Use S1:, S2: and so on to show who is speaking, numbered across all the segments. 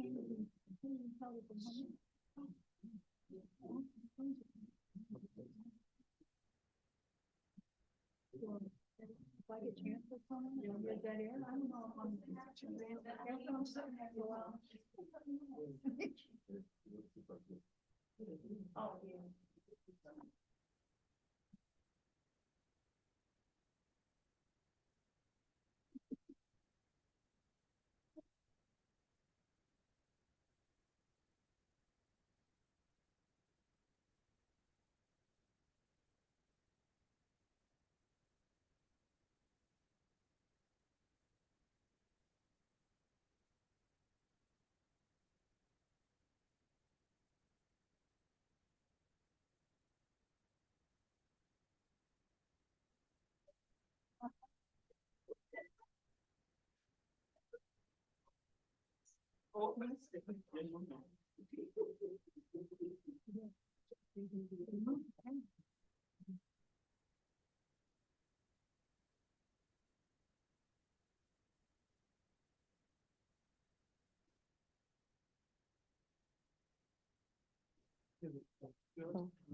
S1: If I get transferred from them, you'll get that in. I don't know if I'm. Oh, yeah.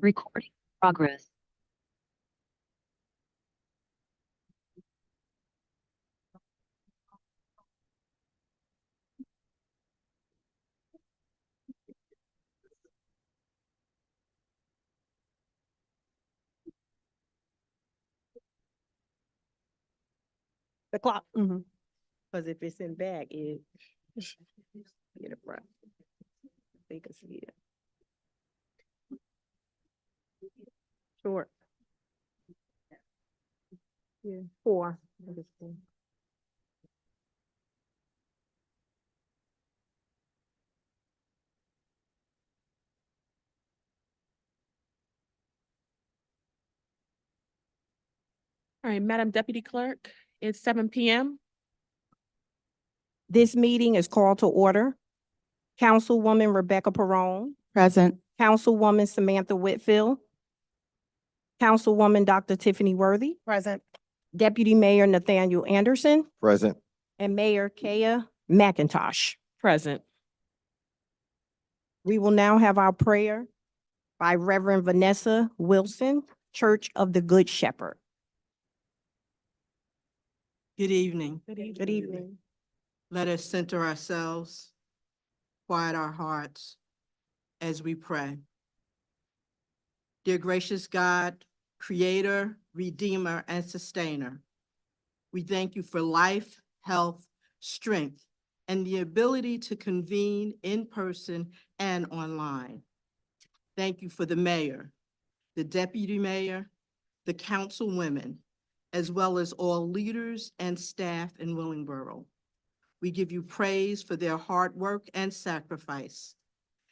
S2: Recording progress.
S3: The clock. Cause if it's in back, it get a front. So you can see it. Short. Yeah, 4. I think it's 4.
S4: All right, Madam Deputy Clerk, it's 7 PM.
S3: This meeting is called to order. Councilwoman Rebecca Perone,
S5: Present.
S3: Councilwoman Samantha Whitfield, Councilwoman Dr. Tiffany Worthy,
S5: Present.
S3: Deputy Mayor Nathaniel Anderson,
S6: Present.
S3: and Mayor Kaya McIntosh.
S4: Present.
S3: We will now have our prayer by Reverend Vanessa Wilson, Church of the Good Shepherd.
S5: Good evening.
S3: Good evening.
S5: Let us center ourselves, quiet our hearts as we pray. Dear gracious God, Creator, Redeemer, and Sustainer, we thank you for life, health, strength, and the ability to convene in person and online. Thank you for the mayor, the deputy mayor, the councilwomen, as well as all leaders and staff in Willingboro. We give you praise for their hard work and sacrifice.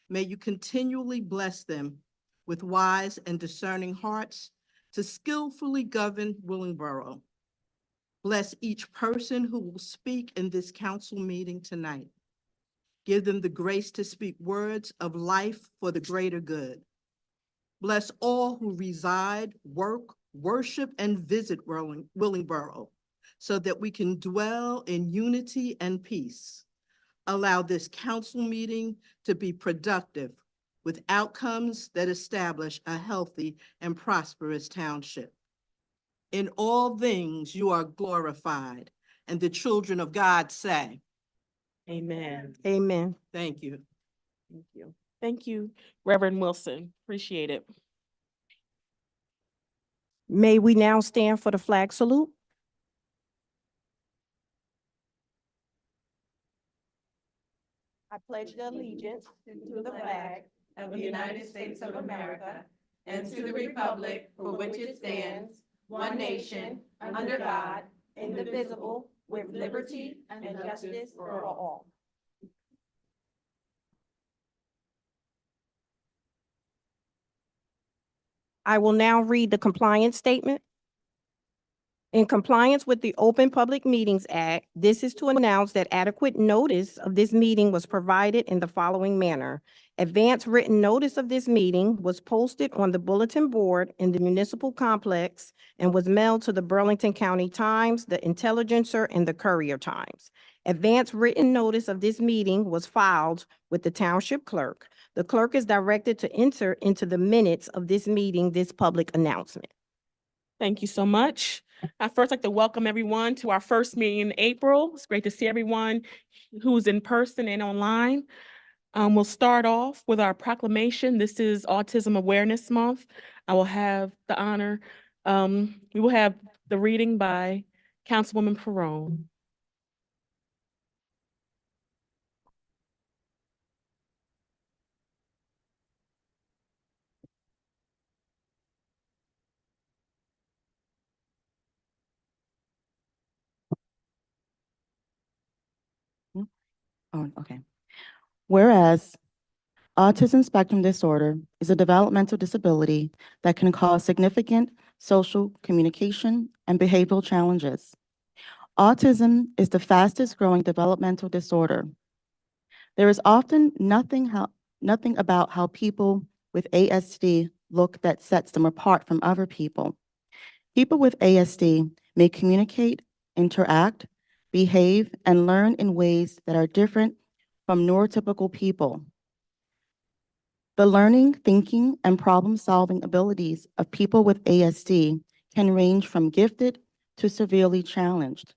S5: May you continually bless them with wise and discerning hearts to skillfully govern Willingboro. Bless each person who will speak in this council meeting tonight. Give them the grace to speak words of life for the greater good. Bless all who reside, work, worship, and visit Willingboro so that we can dwell in unity and peace. Allow this council meeting to be productive with outcomes that establish a healthy and prosperous township. In all things, you are glorified, and the children of God say,
S4: Amen.
S3: Amen.
S5: thank you.
S4: Thank you. Thank you, Reverend Wilson. Appreciate it.
S3: May we now stand for the flag salute? I pledge allegiance
S7: to the flag of the United States of America and to the republic for which it stands, one nation, under God, indivisible, with liberty and justice for all.
S3: I will now read the compliance statement. In compliance with the Open Public Meetings Act, this is to announce that adequate notice of this meeting was provided in the following manner. Advance written notice of this meeting was posted on the bulletin board in the municipal complex and was mailed to the Burlington County Times, the Intelligencer, and the Courier Times. Advance written notice of this meeting was filed with the township clerk. The clerk is directed to enter into the minutes of this meeting this public announcement.
S4: Thank you so much. I'd first like to welcome everyone to our first meeting in April. It's great to see everyone who's in person and online. We'll start off with our proclamation. This is Autism Awareness Month. I will have the honor, we will have the reading by Councilwoman Perone.
S6: Oh, okay. Whereas autism spectrum disorder is a developmental disability that can cause significant social, communication, and behavioral challenges. Autism is the fastest growing developmental disorder. There is often nothing about how people with ASD look that sets them apart from other people. People with ASD may communicate, interact, behave, and learn in ways that are different from neurotypical people. The learning, thinking, and problem-solving abilities of people with ASD can range from gifted to severely challenged.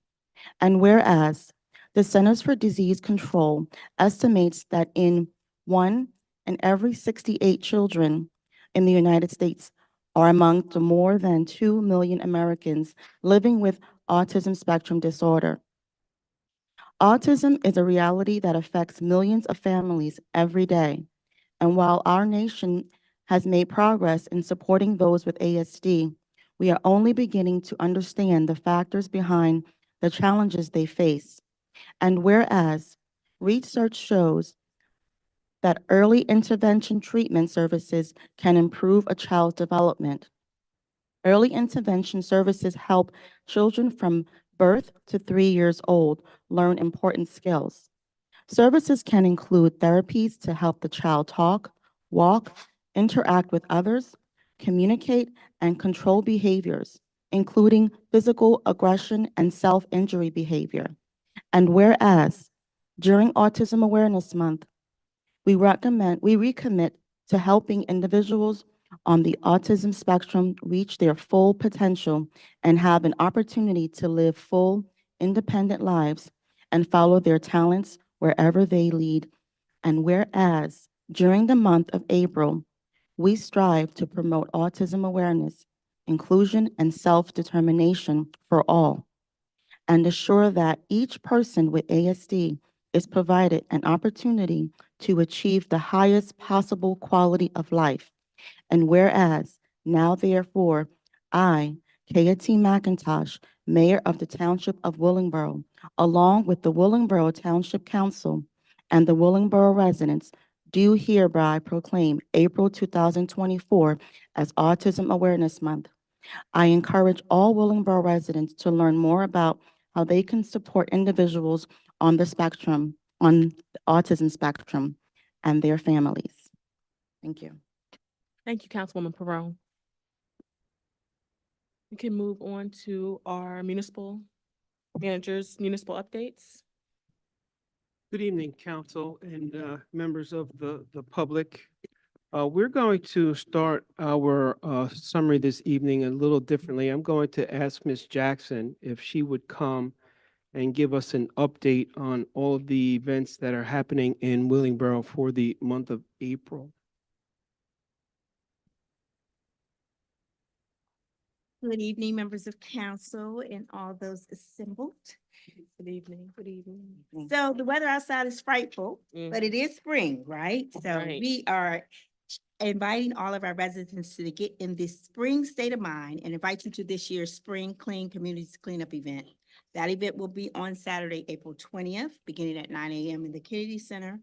S6: And whereas the Centers for Disease Control estimates that in 1 in every 68 children in the United States are among the more than 2 million Americans living with autism spectrum disorder. Autism is a reality that affects millions of families every day. And while our nation has made progress in supporting those with ASD, we are only beginning to understand the factors behind the challenges they face. And whereas research shows that early intervention treatment services can improve a child's development. Early intervention services help children from birth to 3 years old learn important skills. Services can include therapies to help the child talk, walk, interact with others, communicate, and control behaviors, including physical aggression and self-injury behavior. And whereas during Autism Awareness Month, we recommit to helping individuals on the autism spectrum reach their full potential and have an opportunity to live full, independent lives and follow their talents wherever they lead. And whereas during the month of April, we strive to promote autism awareness, inclusion, and self-determination for all, and assure that each person with ASD is provided an opportunity to achieve the highest possible quality of life. And whereas, now therefore, I, Kaya T. McIntosh, Mayor of the Township of Willingboro, along with the Willingboro Township Council and the Willingboro residents, do hereby proclaim April 2024 as Autism Awareness Month. I encourage all Willingboro residents to learn more about how they can support individuals on the spectrum, on the autism spectrum, and their families. Thank you.
S4: Thank you, Councilwoman Perone. We can move on to our municipal managers, municipal updates.
S8: Good evening, council and members of the public. We're going to start our summary this evening a little differently. I'm going to ask Ms. Jackson if she would come and give us an update on all of the events that are happening in Willingboro for the month of April.
S9: Good evening, members of council and all those assembled.
S4: Good evening. Good evening.
S9: So the weather outside is frightful, but it is spring, right? So
S4: Right.
S9: we are inviting all of our residents to get in this spring state of mind and invite you to this year's Spring Clean Communities Cleanup event. That event will be on Saturday, April 20th, beginning at 9 a.m. in the Kennedy Center.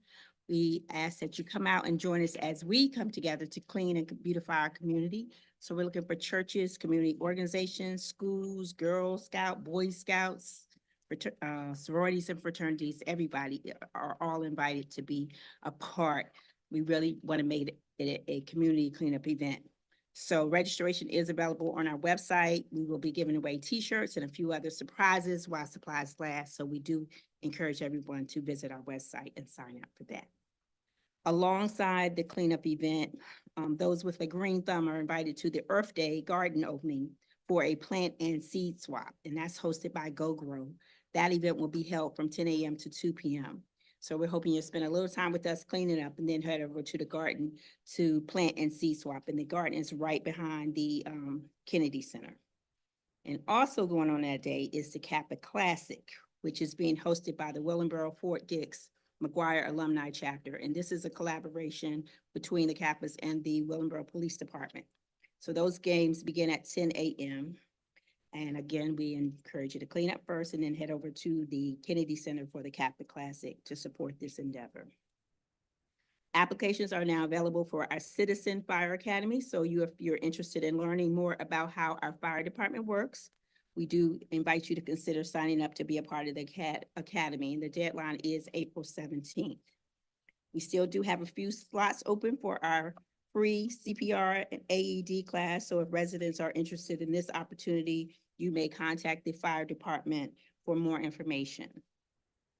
S9: We ask that you come out and join us as we come together to clean and beautify our community. So we're looking for churches, community organizations, schools, Girl Scout, Boy Scouts, sororities and fraternities. Everybody are all invited to be a part. We really want to make it a community cleanup event. So registration is available on our website. We will be giving away t-shirts and a few other surprises while supplies last. So we do encourage everyone to visit our website and sign up for that. Alongside the cleanup event, those with a green thumb are invited to the Earth Day garden opening for a plant and seed swap, and that's hosted by Go Grow. That event will be held from 10 a.m. to 2 p.m. So we're hoping you'll spend a little time with us cleaning up and then head over to the garden to plant and seed swap. And the garden is right behind the Kennedy Center. And also going on that day is the Kappa Classic, which is being hosted by the Willingboro Fort Dix McGuire Alumni Chapter. And this is a collaboration between the Kappas and the Willingboro Police Department. So those games begin at 10 a.m. And again, we encourage you to clean up first and then head over to the Kennedy Center for the Kappa Classic to support this endeavor. Applications are now available for our Citizen Fire Academy. So if you're interested in learning more about how our fire department works, we do invite you to consider signing up to be a part of the academy. And the deadline is April 17th. We still do have a few slots open for our free CPR and AED class. So if residents are interested in this opportunity, you may contact the fire department for more information.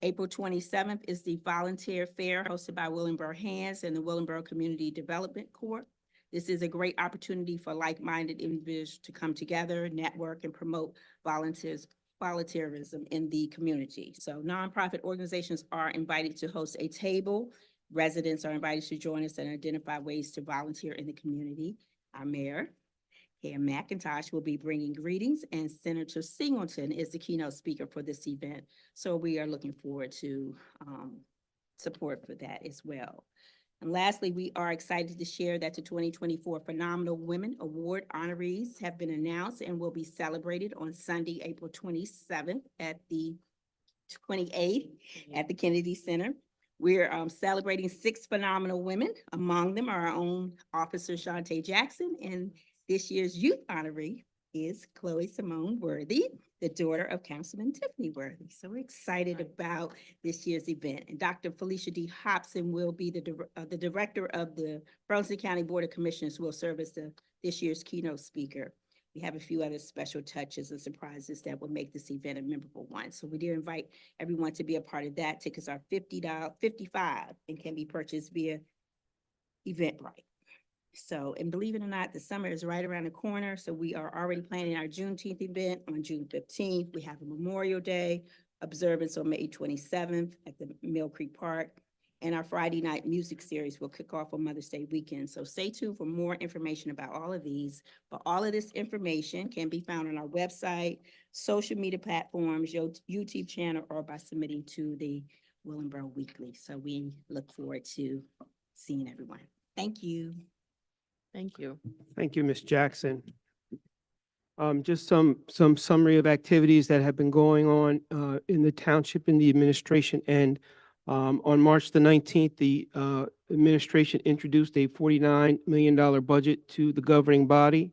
S9: April 27th is the Volunteer Fair hosted by Willingboro Hands and the Willingboro Community Development Corps. This is a great opportunity for like-minded individuals to come together, network, and promote volunteerism in the community. So nonprofit organizations are invited to host a table. Residents are invited to join us and identify ways to volunteer in the community. Our mayor, Hare McIntosh, will be bringing greetings, and Senator Singleton is the keynote speaker for this event. So we are looking forward to support for that as well. And lastly, we are excited to share that the 2024 Phenomenal Women Award honorees have been announced and will be celebrated on Sunday, April 27th at the 28th at the Kennedy Center. We're celebrating 6 phenomenal women. Among them are our own Officer Shantae Jackson, and this year's youth honoree is Chloe Simone Worthy, the daughter of Councilman Tiffany Worthy. So we're excited about this year's event. And Dr. Felicia D. Hobson will be the director of the Burlington County Board of Commissioners, who will serve as this year's keynote speaker. We have a few other special touches and surprises that will make this event a memorable one. So we do invite everyone to be a part of that. Tickets are $55 and can be purchased via Eventbrite. So, and believe it or not, the summer is right around the corner. So we are already planning our Juneteenth event on June 15th. We have a Memorial Day observance on May 27th at the Mill Creek Park. And our Friday night music series will kick off on Mother's Day weekend. So stay tuned for more information about all of these. But all of this information can be found on our website, social media platforms, your YouTube channel, or by submitting to the Willingboro Weekly. So we look forward to seeing everyone. Thank you.
S4: Thank you.
S8: Thank you, Ms. Jackson. Just some summary of activities that have been going on in the township in the administration end. On March the 19th, the administration introduced a $49 million budget to the governing body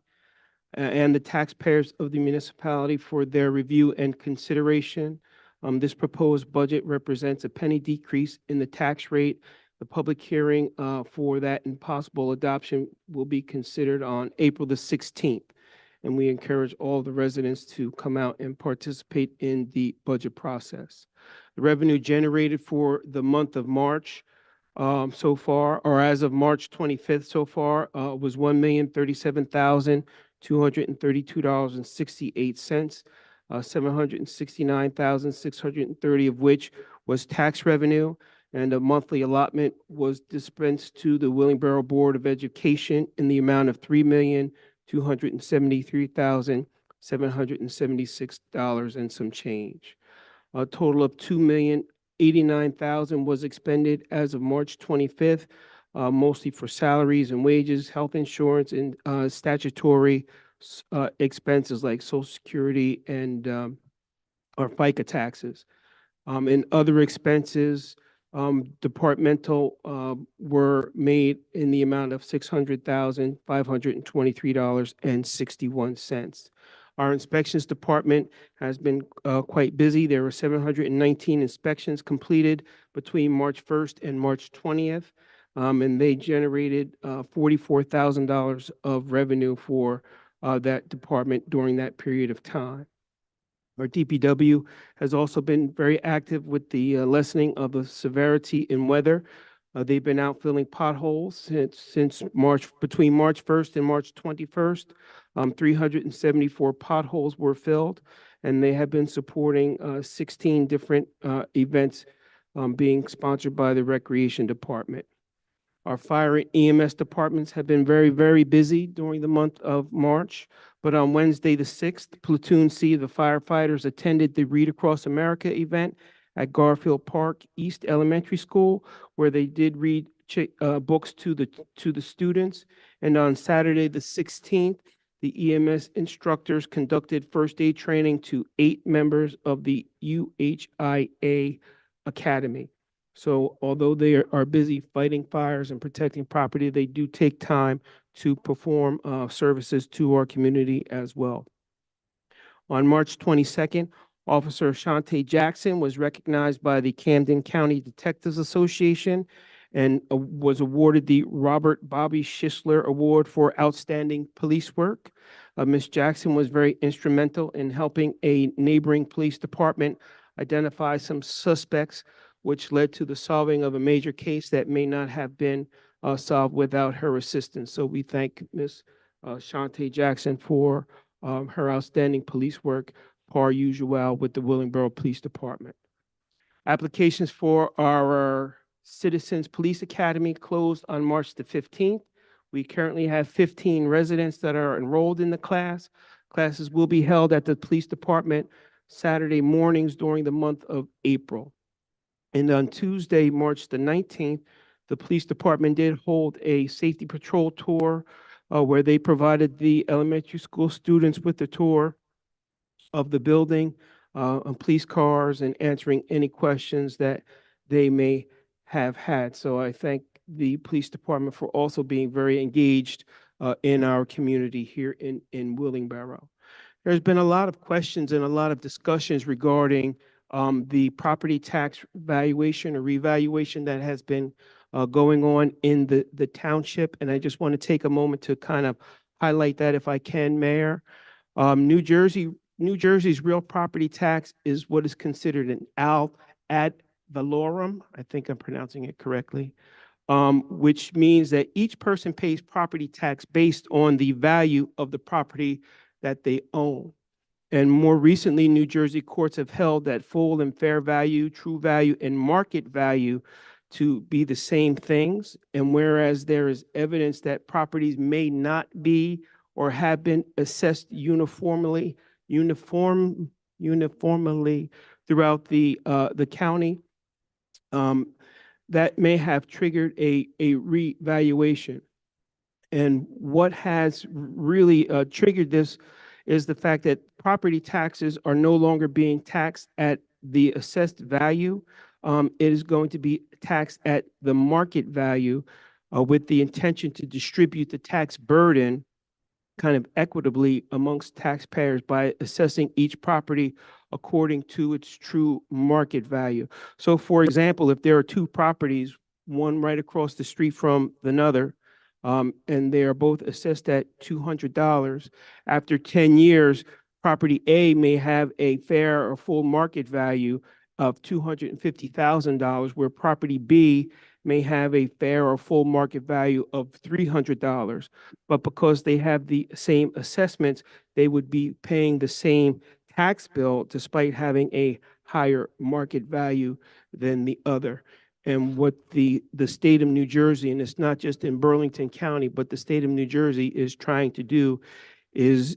S8: and the taxpayers of the municipality for their review and consideration. This proposed budget represents a penny decrease in the tax rate. The public hearing for that and possible adoption will be considered on April the 16th. And we encourage all the residents to come out and participate in the budget process. The revenue generated for the month of March so far, or as of March 25th so far, was $1,037,232.68, $769,630 of which was tax revenue. And a monthly allotment was dispensed to the Willingboro Board of Education in the amount of $3,273,776 and some change. A total of $2,089,000 was expended as of March 25th, mostly for salaries and wages, health insurance, and statutory expenses like Social Security and or FICA taxes. And other expenses, departmental were made in the amount of $600,523.61. Our inspections department has been quite busy. There were 719 inspections completed between March 1st and March 20th, and they generated $44,000 of revenue for that department during that period of time. Our DPW has also been very active with the lessening of the severity in weather. They've been out filling potholes since March, between March 1st and March 21st. 374 potholes were filled, and they have been supporting 16 different events being sponsored by the Recreation Department. Our fire and EMS departments have been very, very busy during the month of March. But on Wednesday, the 6th, Platoon C, the firefighters attended the Read Across America event at Garfield Park East Elementary School, where they did read books to the students. And on Saturday, the 16th, the EMS instructors conducted first aid training to 8 members of the UHIA Academy. So although they are busy fighting fires and protecting property, they do take time to perform services to our community as well. On March 22nd, Officer Shante Jackson was recognized by the Camden County Detectives Association and was awarded the Robert Bobby Schisler Award for Outstanding Police Work. Ms. Jackson was very instrumental in helping a neighboring police department identify some suspects, which led to the solving of a major case that may not have been solved without her assistance. So we thank Ms. Shante Jackson for her outstanding police work, par usual, with the Willingboro Police Department. Applications for our Citizens Police Academy closed on March the 15th. We currently have 15 residents that are enrolled in the class. Classes will be held at the police department Saturday mornings during the month of April. And on Tuesday, March the 19th, the police department did hold a safety patrol tour where they provided the elementary school students with a tour of the building, on police cars, and answering any questions that they may have had. So I thank the police department for also being very engaged in our community here in Willingboro. There's been a lot of questions and a lot of discussions regarding the property tax valuation or revaluation that has been going on in the township. And I just want to take a moment to kind of highlight that if I can, Mayor. New Jersey's real property tax is what is considered an ad valorem. I think I'm pronouncing it correctly, which means that each person pays property tax based on the value of the property that they own. And more recently, New Jersey courts have held that full and fair value, true value, and market value to be the same things. And whereas there is evidence that properties may not be or have been assessed uniformly throughout the county, that may have triggered a revaluation. And what has really triggered this is the fact that property taxes are no longer being taxed at the assessed value. It is going to be taxed at the market value with the intention to distribute the tax burden kind of equitably amongst taxpayers by assessing each property according to its true market value. So for example, if there are 2 properties, one right across the street from another, and they are both assessed at $200, after 10 years, property A may have a fair or full market value of $250,000, where property B may have a fair or full market value of $300. But because they have the same assessments, they would be paying the same tax bill despite having a higher market value than the other. And what the state of New Jersey, and it's not just in Burlington County, but the state of New Jersey is trying to do is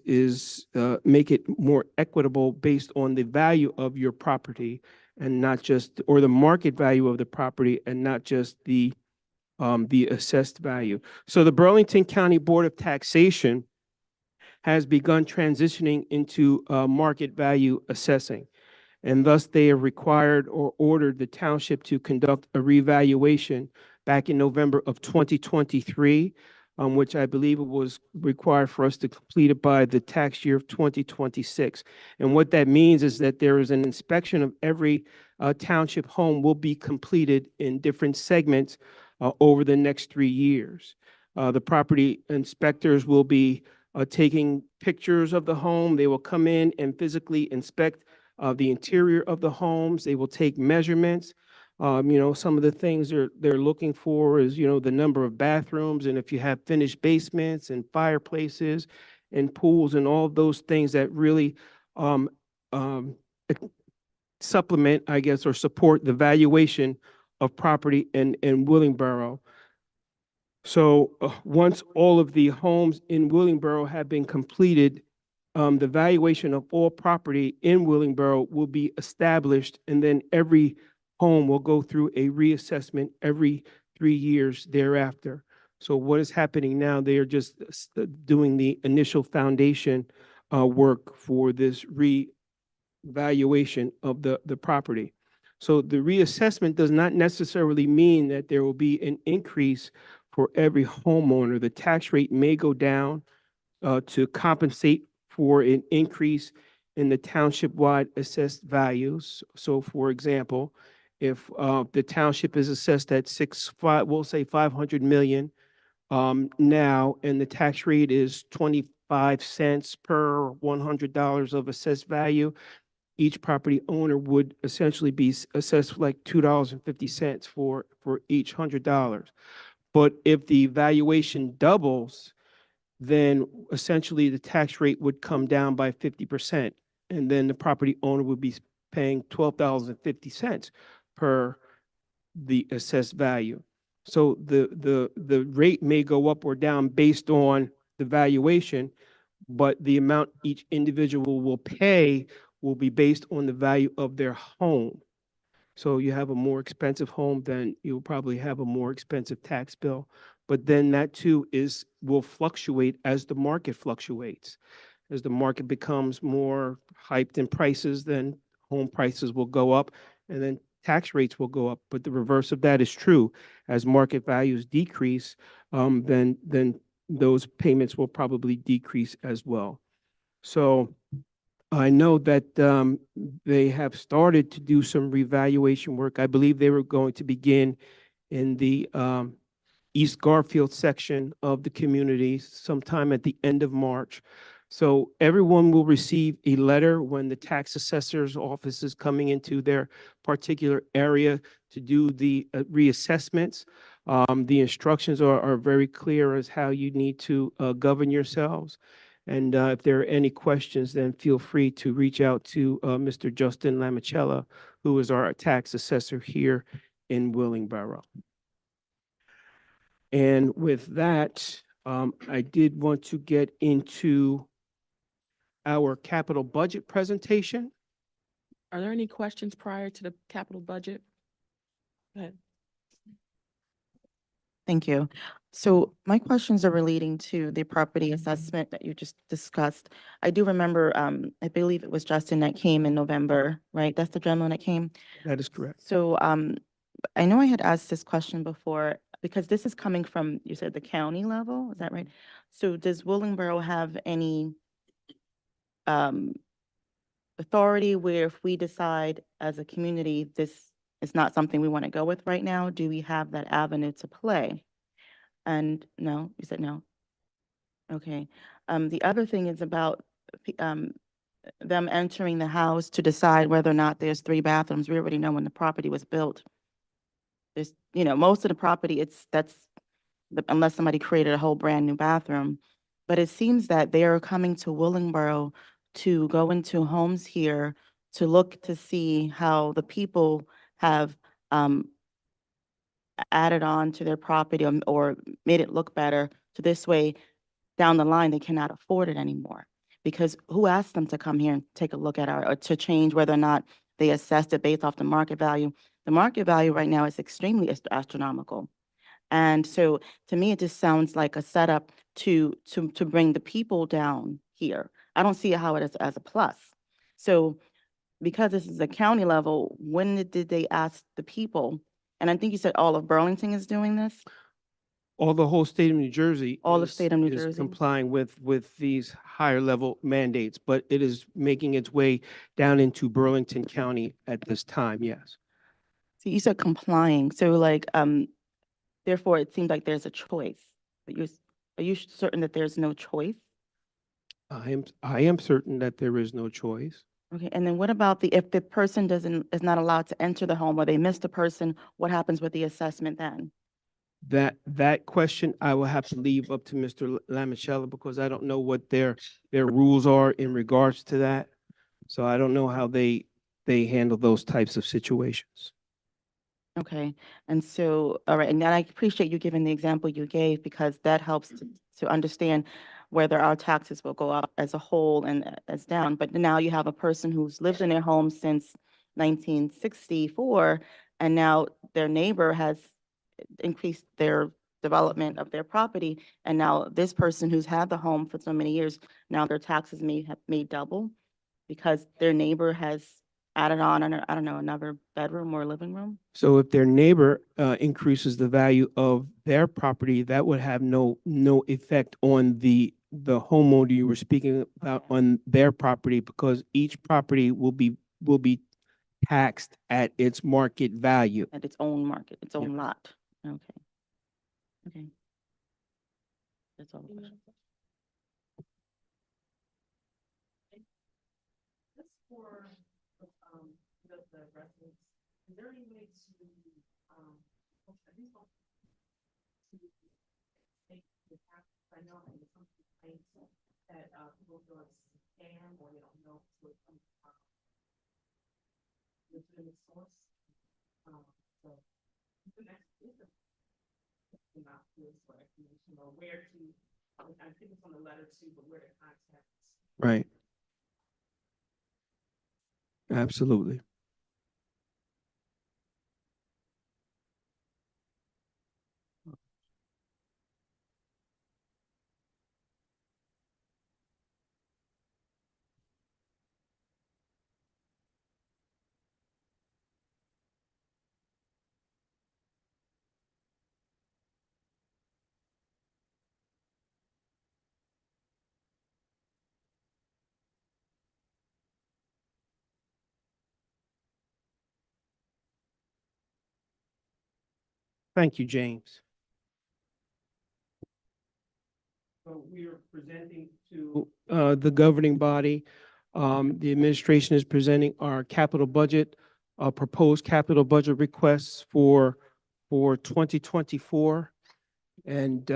S8: make it more equitable based on the value of your property and not just, or the market value of the property and not just the assessed value. So the Burlington County Board of Taxation has begun transitioning into market value assessing. And thus they have required or ordered the township to conduct a revaluation back in November of 2023, which I believe it was required for us to complete it by the tax year of 2026. And what that means is that there is an inspection of every township home will be completed in different segments over the next 3 years. The property inspectors will be taking pictures of the home. They will come in and physically inspect the interior of the homes. They will take measurements. Some of the things they're looking for is, the number of bathrooms, and if you have finished basements and fireplaces and pools and all of those things that really um, um, supplement, I guess, or support the valuation of property in Willingboro. So once all of the homes in Willingboro have been completed, the valuation of all property in Willingboro will be established, and then every home will go through a reassessment every 3 years thereafter. So what is happening now, they are just doing the initial foundation work for this revaluation of the property. So the reassessment does not necessarily mean that there will be an increase for every homeowner. The tax rate may go down to compensate for an increase in the township-wide assessed values. So for example, if the township is assessed at we'll say 500 million now, and the tax rate is 25 cents per $100 of assessed value, each property owner would essentially be assessed like $2.50 for each $100. But if the valuation doubles, then essentially the tax rate would come down by 50%. And then the property owner would be paying $12.50 per the assessed value. So the rate may go up or down based on the valuation, but the amount each individual will pay will be based on the value of their home. So you have a more expensive home, then you'll probably have a more expensive tax bill. But then that too will fluctuate as the market fluctuates. As the market becomes more hyped in prices, then home prices will go up, and then tax rates will go up. But the reverse of that is true. As market values decrease, then those payments will probably decrease as well. So I know that they have started to do some revaluation work. I believe they were going to begin in the East Garfield section of the community sometime at the end of March. So everyone will receive a letter when the tax assessor's office is coming into their particular area to do the reassessments. The instructions are very clear as how you need to govern yourselves. And if there are any questions, then feel free to reach out to Mr. Justin Lamicella, who is our tax assessor here in Willingboro. And with that, I did want to get into our capital budget presentation.
S4: Are there any questions prior to the capital budget? Go ahead.
S6: Thank you. So my questions are relating to the property assessment that you just discussed. I do remember, I believe it was Justin that came in November, right? That's the gentleman that came.
S8: That is correct.
S6: So I know I had asked this question before, because this is coming from, you said the county level, is that right? So does Willingboro have any authority where if we decide as a community, this is not something we want to go with right now, do we have that avenue to play? And no, you said no. Okay. The other thing is about them entering the house to decide whether or not there's 3 bathrooms. We already know when the property was built. There's, most of the property, unless somebody created a whole brand new bathroom. But it seems that they are coming to Willingboro to go into homes here to look to see how the people have added on to their property or made it look better. So this way, down the line, they cannot afford it anymore. Because who asked them to come here and take a look at or to change whether or not they assessed it based off the market value? The market value right now is extremely astronomical. And so to me, it just sounds like a setup to bring the people down here. I don't see how it is as a plus. So because this is a county level, when did they ask the people? And I think you said all of Burlington is doing this?
S8: All the whole state of New Jersey.
S6: All the state of New
S8: is
S6: Jersey.
S8: complying with these higher level mandates, but it is making its way down into Burlington County at this time, yes.
S6: So you said complying, so like, therefore it seems like there's a choice. But are you certain that there's no choice?
S8: I am certain that there is no choice.
S6: Okay, and then what about if the person is not allowed to enter the home or they miss the person, what happens with the assessment then?
S8: That question I will have to leave up to Mr. Lamicella because I don't know what their rules are in regards to that. So I don't know how they handle those types of situations.
S6: Okay, and so, all right, and I appreciate you giving the example you gave because that helps to understand whether our taxes will go up as a whole and as down. But now you have a person who's lived in their home since 1964, and now their neighbor has increased their development of their property, and now this person who's had the home for so many years, now their taxes may double because their neighbor has added on, I don't know, another bedroom or living room?
S8: So if their neighbor increases the value of their property, that would have no effect on the homeowner you were speaking about on their property because each property will be taxed at its market value.
S6: At its own market, its own
S8: Yeah.
S6: lot. Okay. Okay. That's all. the questions.
S7: Just for, the residents, is there any way to, at least to take the tax, I know that there's some complaints that, people feel it's a scam or they don't know if it's legitimate source. So, the next is about this or explanation or where to, I think it's on the letter too, but where to contact.
S8: Right. Absolutely. Thank you, James. So we are presenting to the governing body. The administration is presenting our capital budget, proposed capital budget requests for 2024. And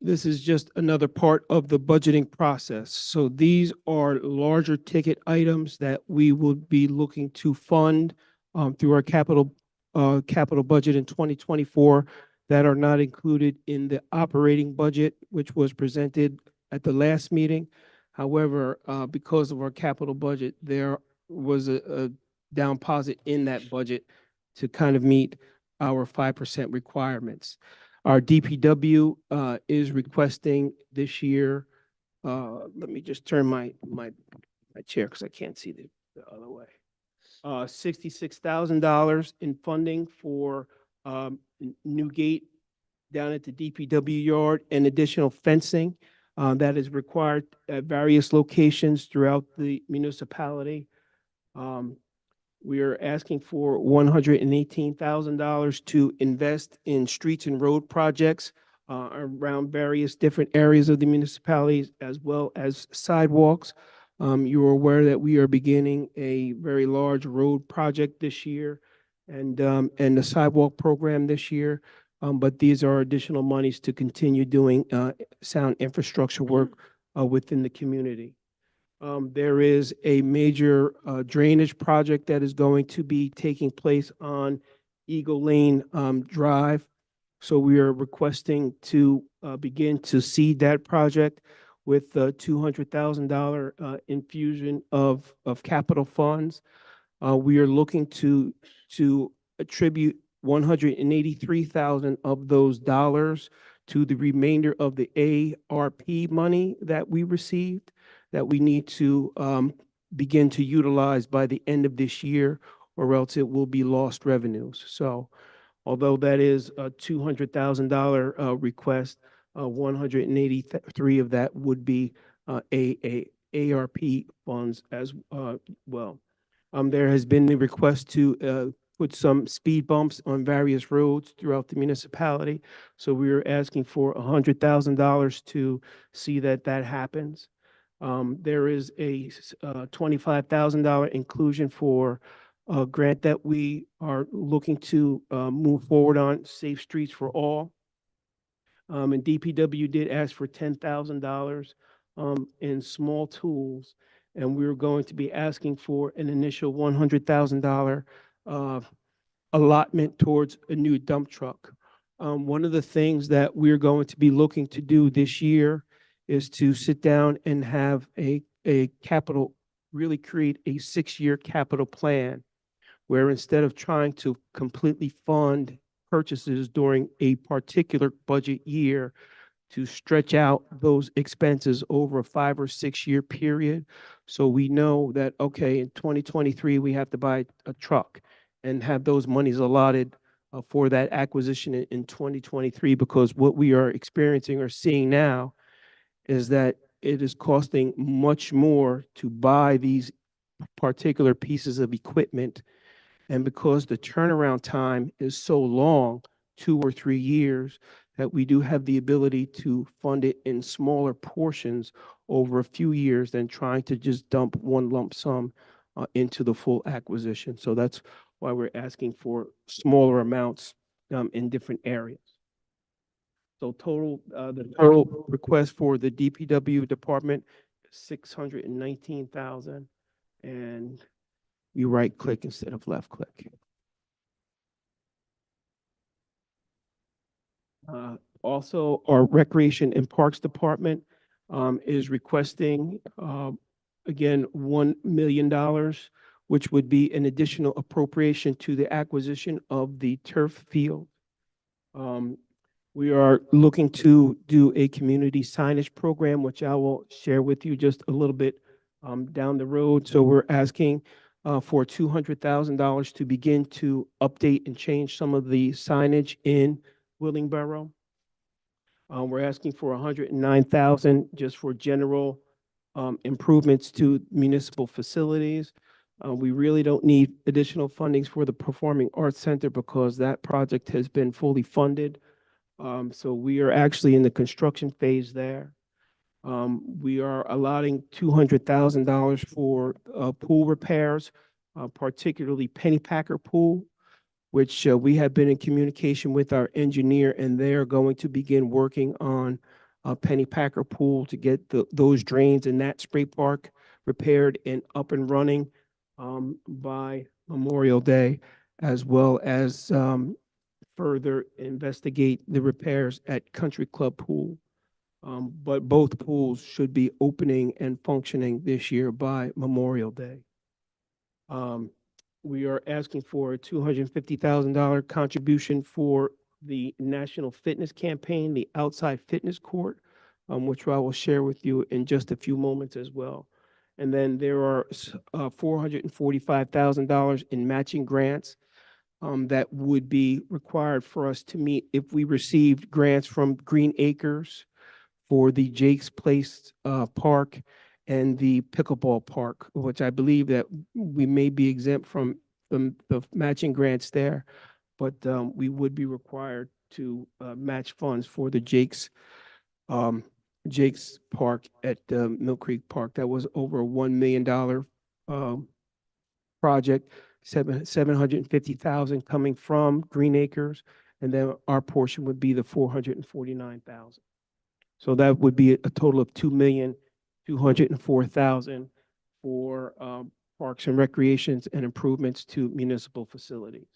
S8: this is just another part of the budgeting process. So these are larger ticket items that we will be looking to fund through our capital budget in 2024 that are not included in the operating budget, which was presented at the last meeting. However, because of our capital budget, there was a down deposit in that budget to kind of meet our 5% requirements. Our DPW is requesting this year, let me just turn my chair because I can't see the other way. $66,000 in funding for new gate down at the DPW yard and additional fencing that is required at various locations throughout the municipality. We are asking for $118,000 to invest in streets and road projects around various different areas of the municipalities as well as sidewalks. You are aware that we are beginning a very large road project this year and the sidewalk program this year. But these are additional monies to continue doing sound infrastructure work within the community. There is a major drainage project that is going to be taking place on Eagle Lane Drive. So we are requesting to begin to seed that project with a $200,000 infusion of capital funds. We are looking to attribute 183,000 of those dollars to the remainder of the ARP money that we received that we need to begin to utilize by the end of this year, or else it will be lost revenues. So although that is a $200,000 request, 183 of that would be ARP funds as well. There has been the request to put some speed bumps on various roads throughout the municipality. So we are asking for $100,000 to see that that happens. There is a $25,000 inclusion for a grant that we are looking to move forward on, Safe Streets for All. And DPW did ask for $10,000 in small tools, and we're going to be asking for an initial $100,000 allotment towards a new dump truck. One of the things that we're going to be looking to do this year is to sit down and have a capital, really create a 6-year capital plan, where instead of trying to completely fund purchases during a particular budget year, to stretch out those expenses over a 5 or 6 year period. So we know that, okay, in 2023, we have to buy a truck and have those monies allotted for that acquisition in 2023, because what we are experiencing or seeing now is that it is costing much more to buy these particular pieces of equipment. And because the turnaround time is so long, 2 or 3 years, that we do have the ability to fund it in smaller portions over a few years than trying to just dump one lump sum into the full acquisition. So that's why we're asking for smaller amounts in different areas. So the total request for the DPW department is $619,000, and you right click instead of left click. Also, our Recreation and Parks Department is requesting, again, $1 million, which would be an additional appropriation to the acquisition of the turf field. We are looking to do a community signage program, which I will share with you just a little bit down the road. So we're asking for $200,000 to begin to update and change some of the signage in Willingboro. We're asking for $109,000 just for general improvements to municipal facilities. We really don't need additional fundings for the Performing Arts Center because that project has been fully funded. So we are actually in the construction phase there. We are allotting $200,000 for pool repairs, particularly Pennypacker Pool, which we have been in communication with our engineer, and they are going to begin working on Pennypacker Pool to get those drains in that spray park repaired and up and running by Memorial Day, as well as further investigate the repairs at Country Club Pool. But both pools should be opening and functioning this year by Memorial Day. We are asking for a $250,000 contribution for the National Fitness Campaign, the outside fitness court, which I will share with you in just a few moments as well. And then there are $445,000 in matching grants that would be required for us to meet if we received grants from Green Acres for the Jake's Place Park and the pickleball park, which I believe that we may be exempt from the matching grants there, but we would be required to match funds for the Jake's Park at Mill Creek Park. That was over a $1 million project, $750,000 coming from Green Acres, and then our portion would be the $449,000. So that would be a total of $2,204,000 for parks and recreations and improvements to municipal facilities.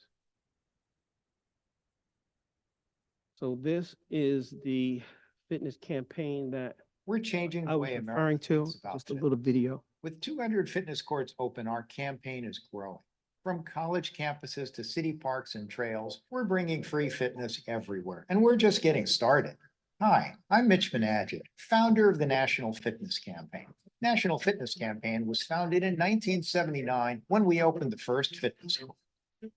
S8: So this is the fitness campaign that
S10: We're changing
S8: I
S10: the
S8: was
S10: way
S8: referring
S10: America
S8: to.
S10: thinks about
S8: Just a
S10: fitness.
S8: little video.
S10: With 200 fitness courts open, our campaign is growing. From college campuses to city parks and trails, we're bringing free fitness everywhere, and we're just getting started. Hi, I'm Mitch Managit, founder of the National Fitness Campaign. National Fitness Campaign was founded in 1979 when we opened the first fitness court.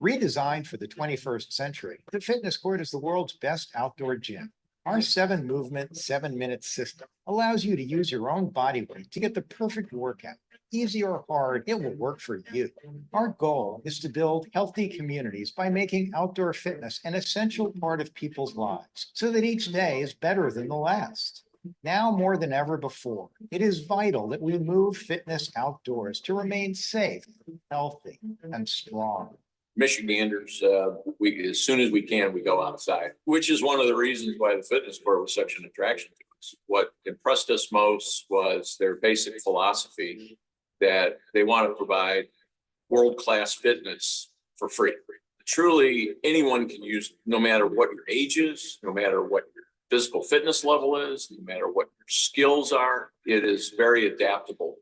S10: Redesigned for the 21st century, the fitness court is the world's best outdoor gym. Our 7-movement, 7-minute system allows you to use your own body weight to get the perfect workout. easy or hard, it will work for you. Our goal is to build healthy communities by making outdoor fitness an essential part of people's lives so that each day is better than the last. Now more than ever before, it is vital that we move fitness outdoors to remain safe, healthy, and strong.
S11: Michiganders, as soon as we can, we go outside, which is one of the reasons why the fitness court was such an attraction to us. What impressed us most was their basic philosophy that they want to provide world-class fitness for free. Truly, anyone can use it, no matter what your age is, no matter what your physical fitness level is, no matter what your skills are. It is very adaptable.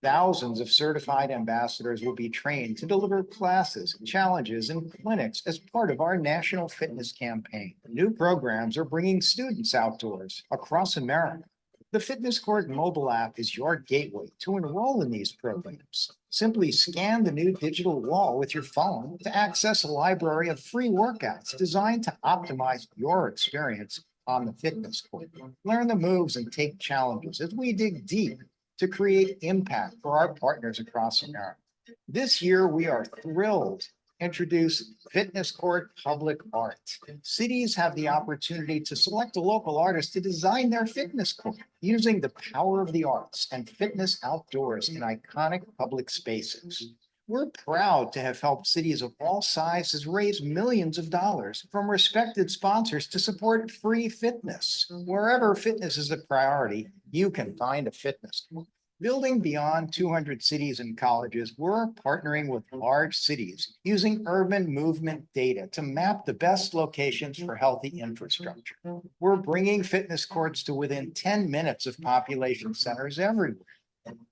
S10: Thousands of certified ambassadors will be trained to deliver classes, challenges, and clinics as part of our national fitness campaign. New programs are bringing students outdoors across America. The Fitness Court mobile app is your gateway to enroll in these programs. Simply scan the new digital wall with your phone to access a library of free workouts designed to optimize your experience on the fitness court. Learn the moves and take challenges as we dig deep to create impact for our partners across America. This year, we are thrilled to introduce Fitness Court Public Art. Cities have the opportunity to select a local artist to design their fitness court using the power of the arts and fitness outdoors in iconic public spaces. We're proud to have helped cities of all sizes raise millions of dollars from respected sponsors to support free fitness. Wherever fitness is a priority, you can find a fitness court. Building beyond 200 cities and colleges, we're partnering with large cities using urban movement data to map the best locations for healthy infrastructure. We're bringing fitness courts to within 10 minutes of population centers everywhere.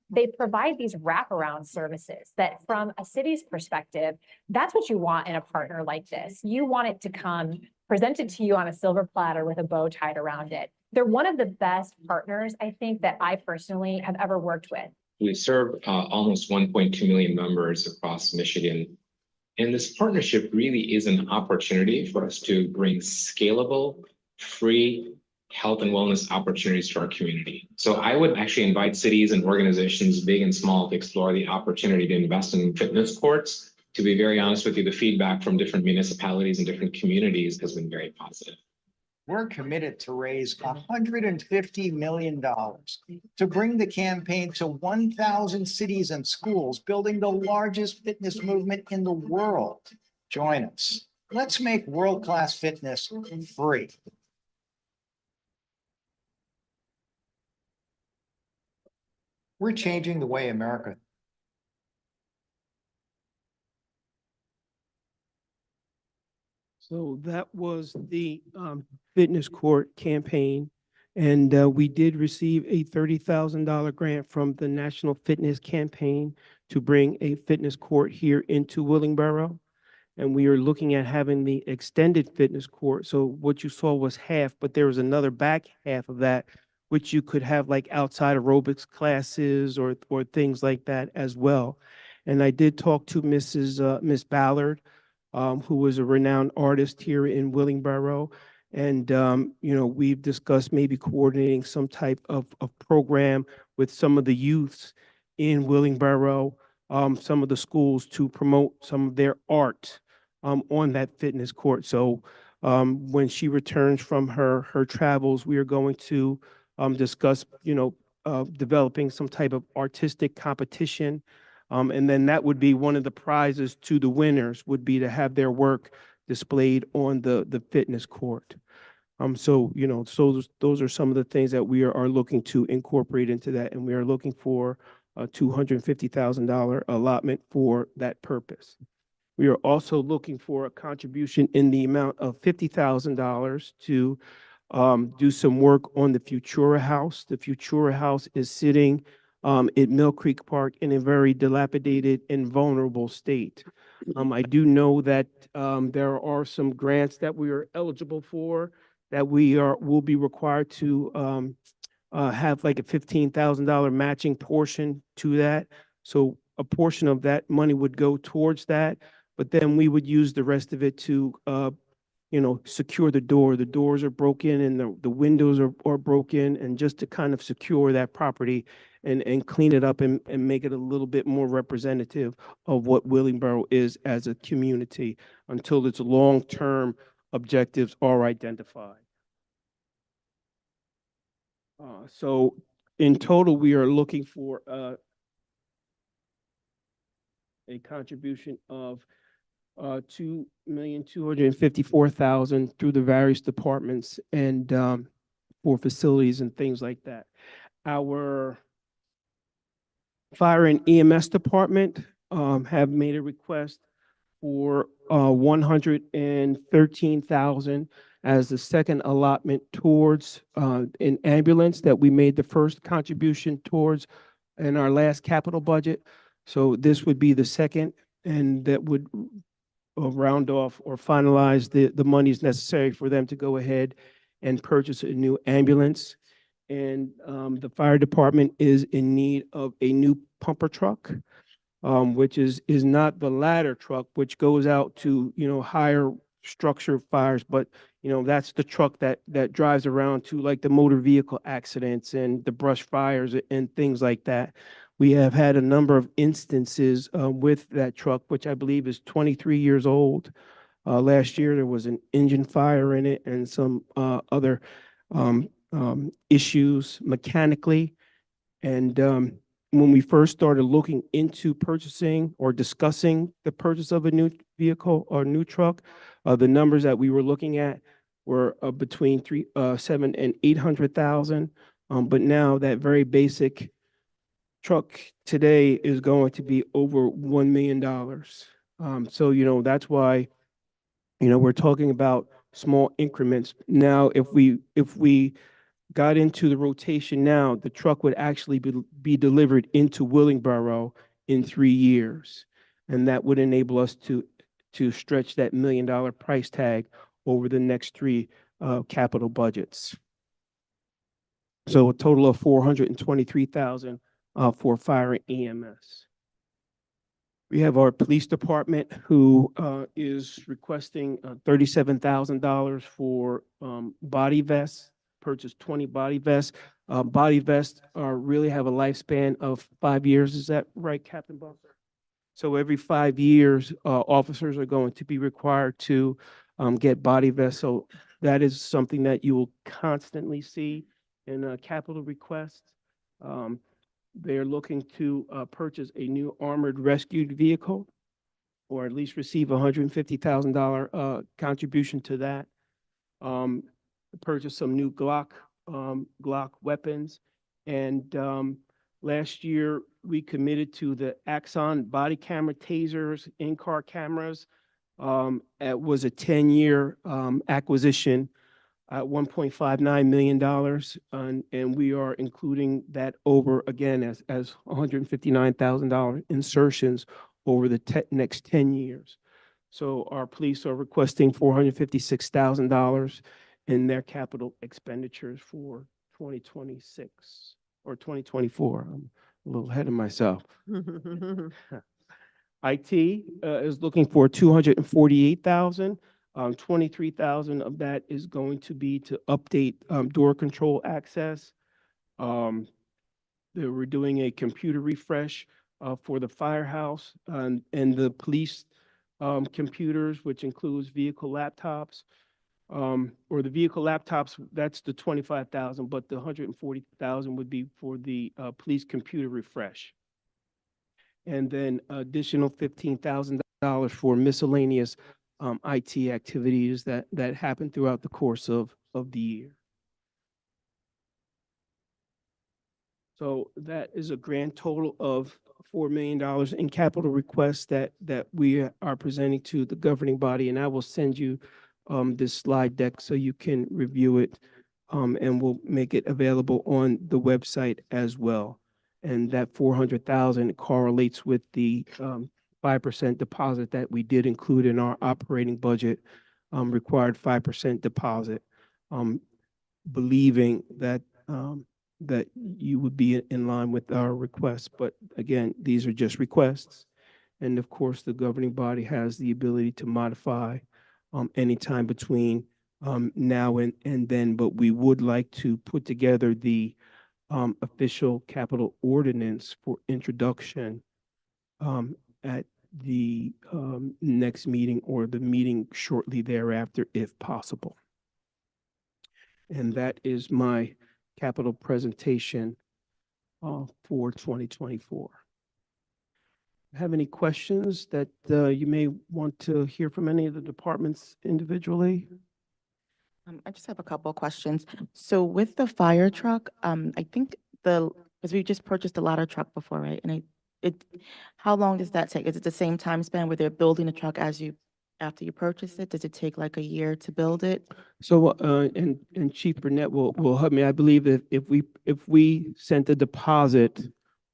S12: They provide these wraparound services that from a city's perspective, that's what you want in a partner like this. You want it to come presented to you on a silver platter with a bow tied around it. They're one of the best partners, I think, that I personally have ever worked with.
S13: We serve almost 1.2 million members across Michigan. And this partnership really is an opportunity for us to bring scalable, free health and wellness opportunities to our community. So I would actually invite cities and organizations, big and small, to explore the opportunity to invest in fitness courts. To be very honest with you, the feedback from different municipalities and different communities has been very positive.
S10: We're committed to raise $150 million to bring the campaign to 1,000 cities and schools, building the largest fitness movement in the world. Join us. Let's make world-class fitness free. We're changing the way America.
S8: So that was the fitness court campaign. And we did receive a $30,000 grant from the National Fitness Campaign to bring a fitness court here into Willingboro. And we are looking at having the extended fitness court. So what you saw was half, but there was another back half of that, which you could have like outside aerobics classes or things like that as well. And I did talk to Miss Ballard, who was a renowned artist here in Willingboro. And, you know, we've discussed maybe coordinating some type of program with some of the youths in Willingboro, some of the schools to promote some of their art on that fitness court. So when she returns from her travels, we are going to discuss, you know, developing some type of artistic competition. And then that would be one of the prizes to the winners would be to have their work displayed on the fitness court. So, you know, so those are some of the things that we are looking to incorporate into that. And we are looking for a $250,000 allotment for that purpose. We are also looking for a contribution in the amount of $50,000 to do some work on the Futura House. The Futura House is sitting at Mill Creek Park in a very dilapidated and vulnerable state. I do know that there are some grants that we are eligible for that will be required to have like a $15,000 matching portion to that. So a portion of that money would go towards that, but then we would use the rest of it to you know, secure the door. The doors are broken and the windows are broken, and just to kind of secure that property and clean it up and make it a little bit more representative of what Willingboro is as a community until its long-term objectives are identified. So in total, we are looking for a contribution of $2,254,000 through the various departments and for facilities and things like that. Our fire and EMS department have made a request for $113,000 as the second allotment towards an ambulance that we made the first contribution towards in our last capital budget. So this would be the second, and that would round off or finalize the monies necessary for them to go ahead and purchase a new ambulance. And the fire department is in need of a new pumper truck, which is not the ladder truck, which goes out to, higher structure fires, but, that's the truck that drives around to like the motor vehicle accidents and the brush fires and things like that. We have had a number of instances with that truck, which I believe is 23 years old. Last year, there was an engine fire in it and some other issues mechanically. And when we first started looking into purchasing or discussing the purchase of a new vehicle or new truck, the numbers that we were looking at were between $700,000 and $800,000. But now that very basic truck today is going to be over $1 million. So, that's why, we're talking about small increments. Now, if we got into the rotation now, the truck would actually be delivered into Willingboro in 3 years. And that would enable us to stretch that $1 million price tag over the next 3 capital budgets. So a total of $423,000 for fire and EMS. We have our police department who is requesting $37,000 for body vests, purchase 20 body vests. Body vests really have a lifespan of 5 years. Is that right, Captain Bunker? So every 5 years, officers are going to be required to get body vests. So that is something that you will constantly see in capital requests. They're looking to purchase a new armored rescue vehicle, or at least receive $150,000 contribution to that. Purchase some new Glock weapons. And last year, we committed to the Axon body camera tasers, in-car cameras. It was a 10-year acquisition at $1.59 million. And we are including that over again as $159,000 insertions over the next 10 years. So our police are requesting $456,000 in their capital expenditures for 2026 or 2024. I'm a little ahead of myself. IT is looking for $248,000. 23,000 of that is going to be to update door control access. We're doing a computer refresh for the firehouse and the police computers, which includes vehicle laptops. Or the vehicle laptops, that's the 25,000, but the 140,000 would be for the police computer refresh. And then additional $15,000 for miscellaneous IT activities that happen throughout the course of the year. So that is a grand total of $4 million in capital requests that we are presenting to the governing body, and I will send you this slide deck so you can review it, and we'll make it available on the website as well. And that 400,000 correlates with the 5% deposit that we did include in our operating budget, required 5% deposit, believing that that you would be in line with our requests. But again, these are just requests. And of course, the governing body has the ability to modify anytime between now and then, but we would like to put together the official capital ordinance for introduction at the next meeting or the meeting shortly thereafter, if possible. And that is my capital presentation for 2024. Have any questions that you may want to hear from any of the departments individually?
S6: I just have a couple of questions. So with the fire truck, I think because we just purchased a ladder truck before, right? And how long does that take? Is it the same time span where they're building a truck after you purchase it? Does it take like a year to build it?
S8: So, and Chief Burnett will help me. I believe that if we sent a deposit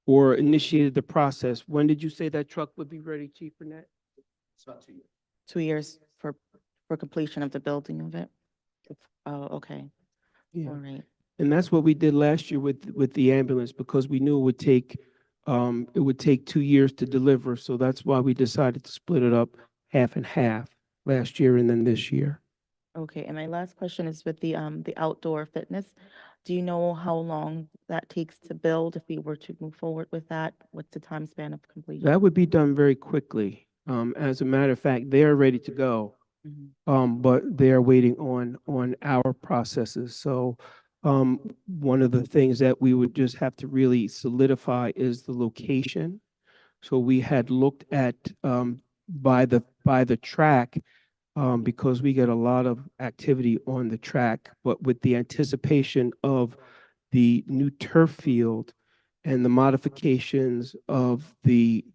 S8: or initiated the process, when did you say that truck would be ready, Chief Burnett?
S10: It's about 2 years.
S6: 2 years for completion of the building of it? Oh, okay.
S8: Yeah.
S6: All right.
S8: And that's what we did last year with the ambulance, because we knew it would take 2 years to deliver. So that's why we decided to split it up half and half last year and then this year.
S6: Okay, and my last question is with the outdoor fitness. Do you know how long that takes to build if we were to move forward with that? What's the time span of completion?
S8: That would be done very quickly. As a matter of fact, they're ready to go. But they're waiting on our processes. So one of the things that we would just have to really solidify is the location. So we had looked at by the track, because we get a lot of activity on the track, but with the anticipation of the new turf field and the modifications of the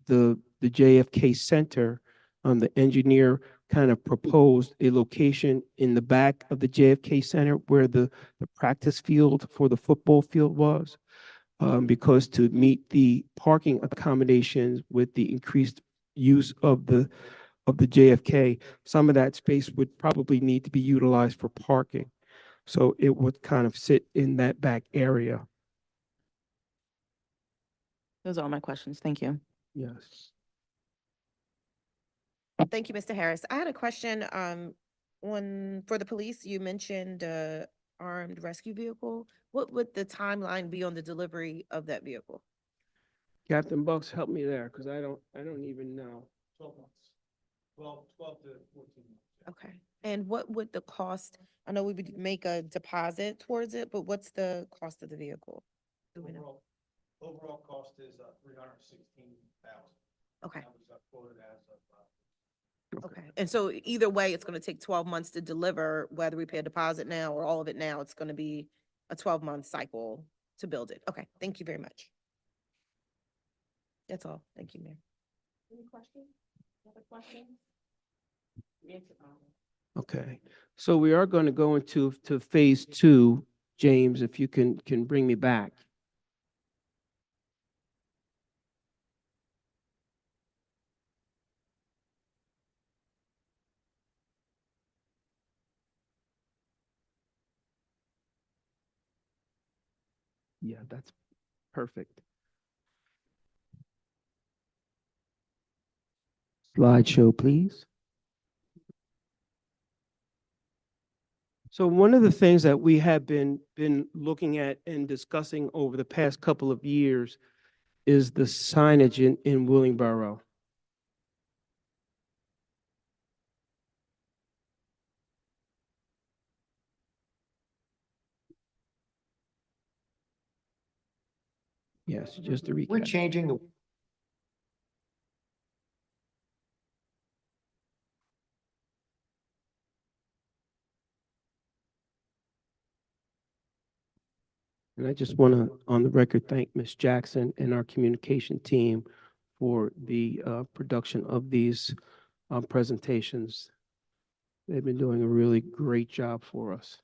S8: JFK Center, the engineer kind of proposed a location in the back of the JFK Center where the practice field for the football field was, because to meet the parking accommodations with the increased use of the JFK, some of that space would probably need to be utilized for parking. So it would kind of sit in that back area.
S6: Those are all my questions. Thank you.
S8: Yes.
S7: Thank you, Mr. Harris. I had a question, for the police, you mentioned, armed rescue vehicle. What would the timeline be on the delivery of that vehicle?
S8: Captain Bucks, help me there, because I don't even know. 12 months. 12 to 14 months.
S7: Okay, and what would the cost, I know we would make a deposit towards it, but what's the cost of the vehicle? Do we know?
S8: Overall cost is $316,000.
S7: Okay,
S8: That was quoted as of.
S7: okay, and so either way, it's gonna take 12 months to deliver, whether we pay a deposit now or all of it now, it's gonna be a 12-month cycle to build it. Okay, thank you very much. That's all. Thank you, Mayor. Any questions? Other questions?
S8: Okay, so we are going to go into phase 2. James, if you can bring me back. Yeah, that's perfect. Slideshow, please. So one of the things that we have been looking at and discussing over the past couple of years is the signage in Willingboro. Yes, just to recap.
S10: We're changing the
S8: And I just want to, on the record, thank Ms. Jackson and our communication team for the production of these presentations. They've been doing a really great job for us.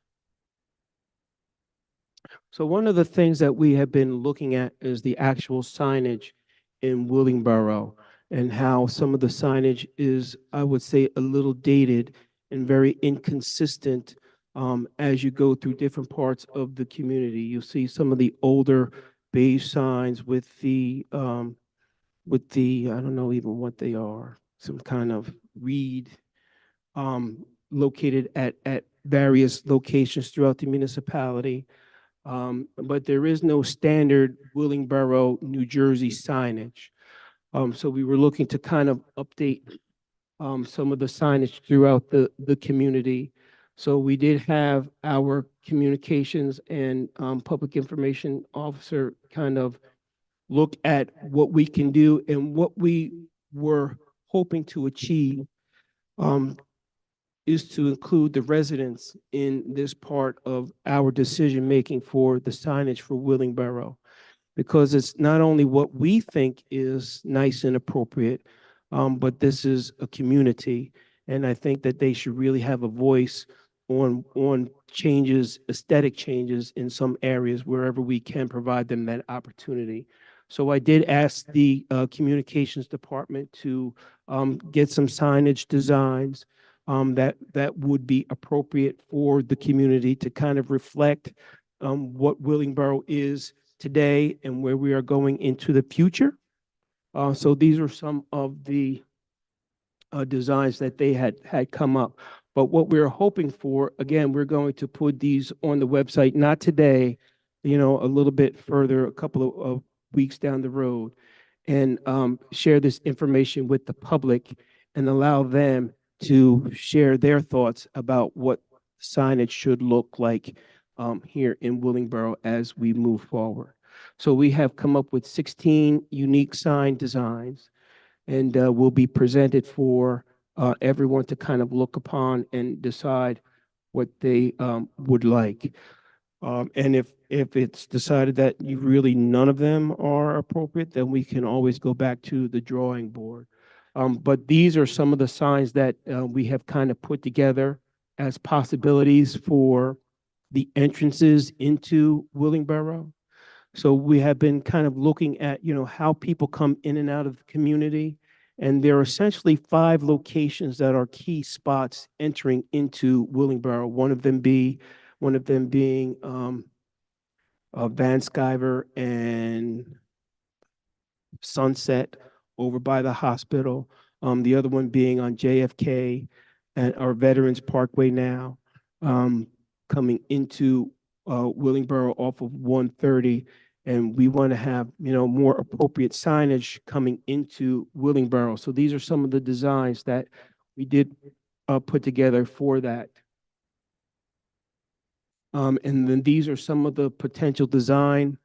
S8: So one of the things that we have been looking at is the actual signage in Willingboro and how some of the signage is, I would say, a little dated and very inconsistent. As you go through different parts of the community, you'll see some of the older beige signs with the, I don't know even what they are, some kind of reed, located at various locations throughout the municipality. but there is no standard Willingboro, New Jersey signage. So we were looking to kind of update some of the signage throughout the community. So we did have our communications and public information officer kind of look at what we can do and what we were hoping to achieve is to include the residents in this part of our decision-making for the signage for Willingboro. Because it's not only what we think is nice and appropriate, but this is a community. And I think that they should really have a voice on changes, aesthetic changes in some areas wherever we can provide them that opportunity. So I did ask the communications department to get some signage designs that would be appropriate for the community to kind of reflect what Willingboro is today and where we are going into the future. So these are some of the designs that they had come up. But what we're hoping for, again, we're going to put these on the website, not today, you know, a little bit further, a couple of weeks down the road, and share this information with the public and allow them to share their thoughts about what signage should look like here in Willingboro as we move forward. So we have come up with 16 unique sign designs, and will be presented for everyone to kind of look upon and decide what they would like. And if it's decided that you really none of them are appropriate, then we can always go back to the drawing board. But these are some of the signs that we have kind of put together as possibilities for the entrances into Willingboro. So we have been kind of looking at, you know, how people come in and out of the community. And there are essentially 5 locations that are key spots entering into Willingboro. One of them being Van Sciver and Sunset over by the hospital. The other one being on JFK and our Veterans Parkway now, coming into Willingboro off of 130. And we want to have, you know, more appropriate signage coming into Willingboro. So these are some of the designs that we did put together for that. And then these are some of the potential design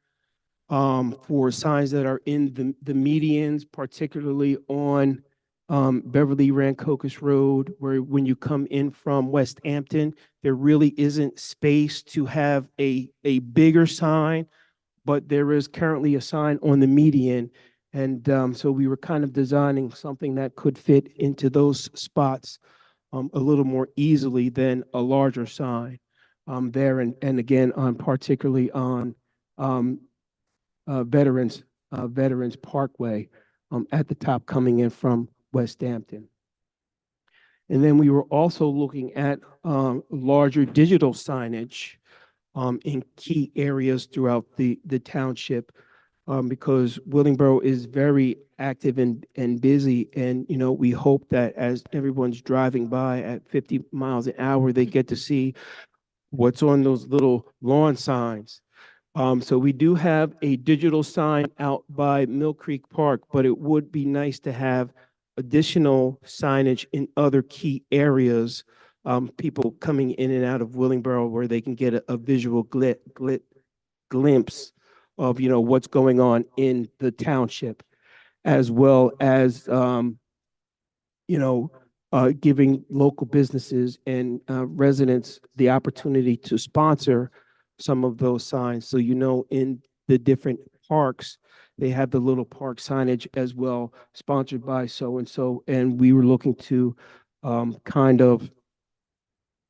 S8: for signs that are in the medians, particularly on Beverly Rancocas Road, where when you come in from West Hampton, there really isn't space to have a bigger sign, but there is currently a sign on the median. And so we were kind of designing something that could fit into those spots a little more easily than a larger sign there. And again, particularly on Veterans Parkway at the top coming in from West Hampton. And then we were also looking at larger digital signage in key areas throughout the township, because Willingboro is very active and busy. And, you know, we hope that as everyone's driving by at 50 miles an hour, they get to see what's on those little lawn signs. So we do have a digital sign out by Mill Creek Park, but it would be nice to have additional signage in other key areas, people coming in and out of Willingboro where they can get a visual glimpse of, you know, what's going on in the township, as well as, you know, giving local businesses and residents the opportunity to sponsor some of those signs. So, you know, in the different parks, they have the little park signage as well, sponsored by so-and-so. And we were looking to kind of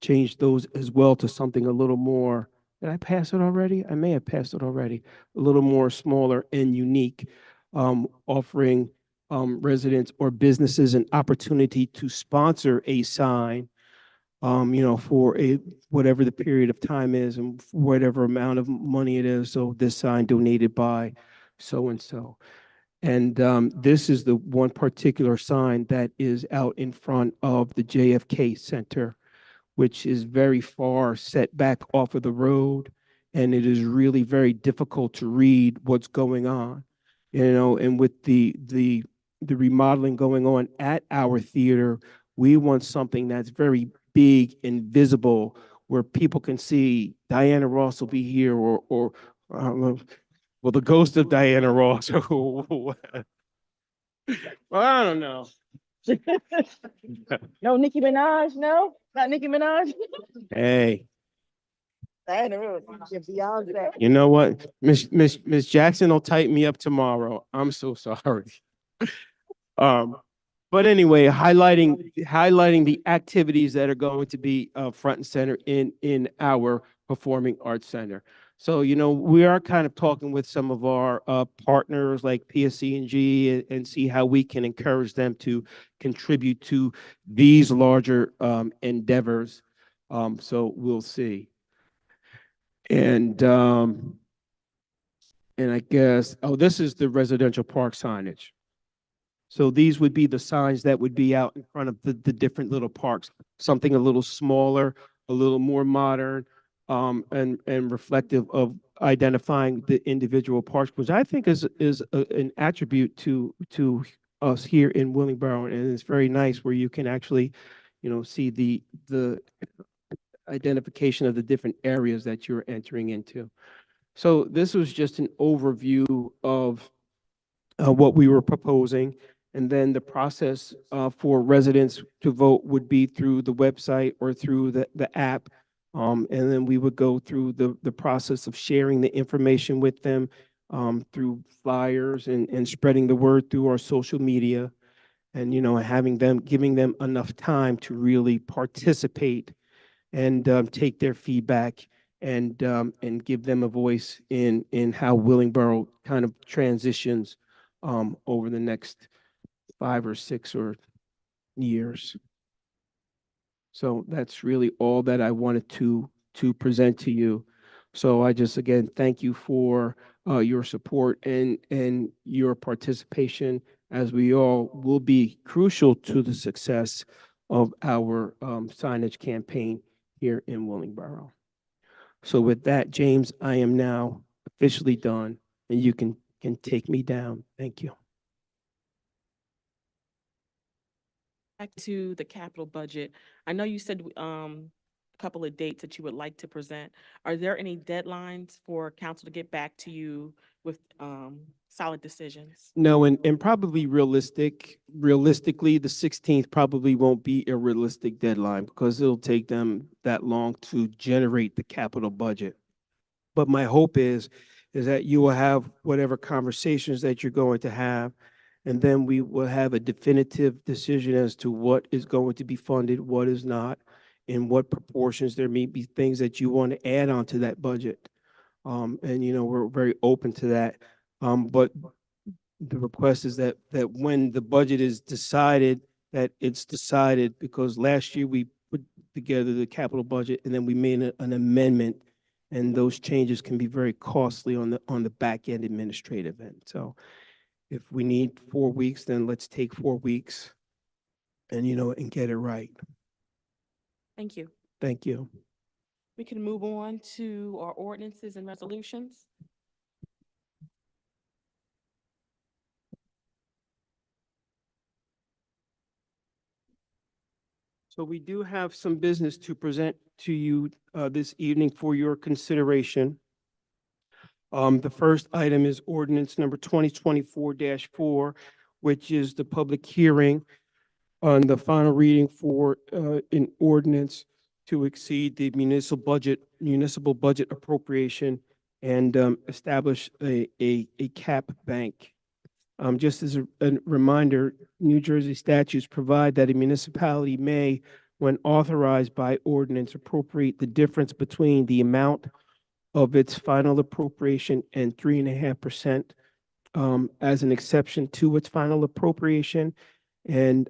S8: change those as well to something a little more. Did I pass it already? I may have passed it already. A little more smaller and unique, offering residents or businesses an opportunity to sponsor a sign, you know, for whatever the period of time is and whatever amount of money it is. So this sign donated by so-and-so. And this is the one particular sign that is out in front of the JFK Center, which is very far set back off of the road. and it is really very difficult to read what's going on. And with the remodeling going on at our theater, we want something that's very big and visible, where people can see Diana Ross will be here, or I don't know, well, the ghost of Diana Ross. Well, I don't know.
S7: No Nicki Minaj, no? Not Nicki Minaj?
S8: Hey,
S7: Diana Ross, Beyonce.
S8: you know what? Miss Jackson will tighten me up tomorrow. I'm so sorry. But anyway, highlighting the activities that are going to be front and center in our Performing Arts Center. So, we are kind of talking with some of our partners like PSC&G and see how we can encourage them to contribute to these larger endeavors. So we'll see. And I guess, this is the residential park signage. So these would be the signs that would be out in front of the different little parks, something a little smaller, a little more modern, and reflective of identifying the individual parks, which I think is an attribute to us here in Willingboro. And it's very nice where you can actually, see the identification of the different areas that you're entering into. So this was just an overview of what we were proposing. And then the process for residents to vote would be through the website or through the app. And then we would go through the process of sharing the information with them through flyers and spreading the word through our social media, and, giving them enough time to really participate and take their feedback and give them a voice in how Willingboro kind of transitions over the next 5 or 6 years. So that's really all that I wanted to present to you. So I just, again, thank you for your support and your participation, as we all will be crucial to the success of our signage campaign here in Willingboro. So with that, James, I am now officially done, and you can take me down. Thank you.
S4: Back to the capital budget. I know you said a couple of dates that you would like to present. Are there any deadlines for council to get back to you with solid decisions?
S8: No, and probably realistically, the 16th probably won't be a realistic deadline, because it'll take them that long to generate the capital budget. But my hope is that you will have whatever conversations that you're going to have, and then we will have a definitive decision as to what is going to be funded, what is not, in what proportions. There may be things that you want to add on to that budget. And, we're very open to that. But the request is that when the budget is decided, that it's decided, because last year we put together the capital budget and then we made an amendment, and those changes can be very costly on the back end administrative end. So if we need 4 weeks, then let's take 4 weeks and, and get it right.
S4: Thank you.
S8: Thank you.
S4: We can move on to our ordinances and resolutions.
S8: So we do have some business to present to you this evening for your consideration. The first item is ordinance number 2024-4, which is the public hearing on the final reading for an ordinance to exceed the municipal budget appropriation and establish a cap bank. Just as a reminder, New Jersey statutes provide that a municipality may, when authorized by ordinance, appropriate the difference between the amount of its final appropriation and 3.5% as an exception to its final appropriation, and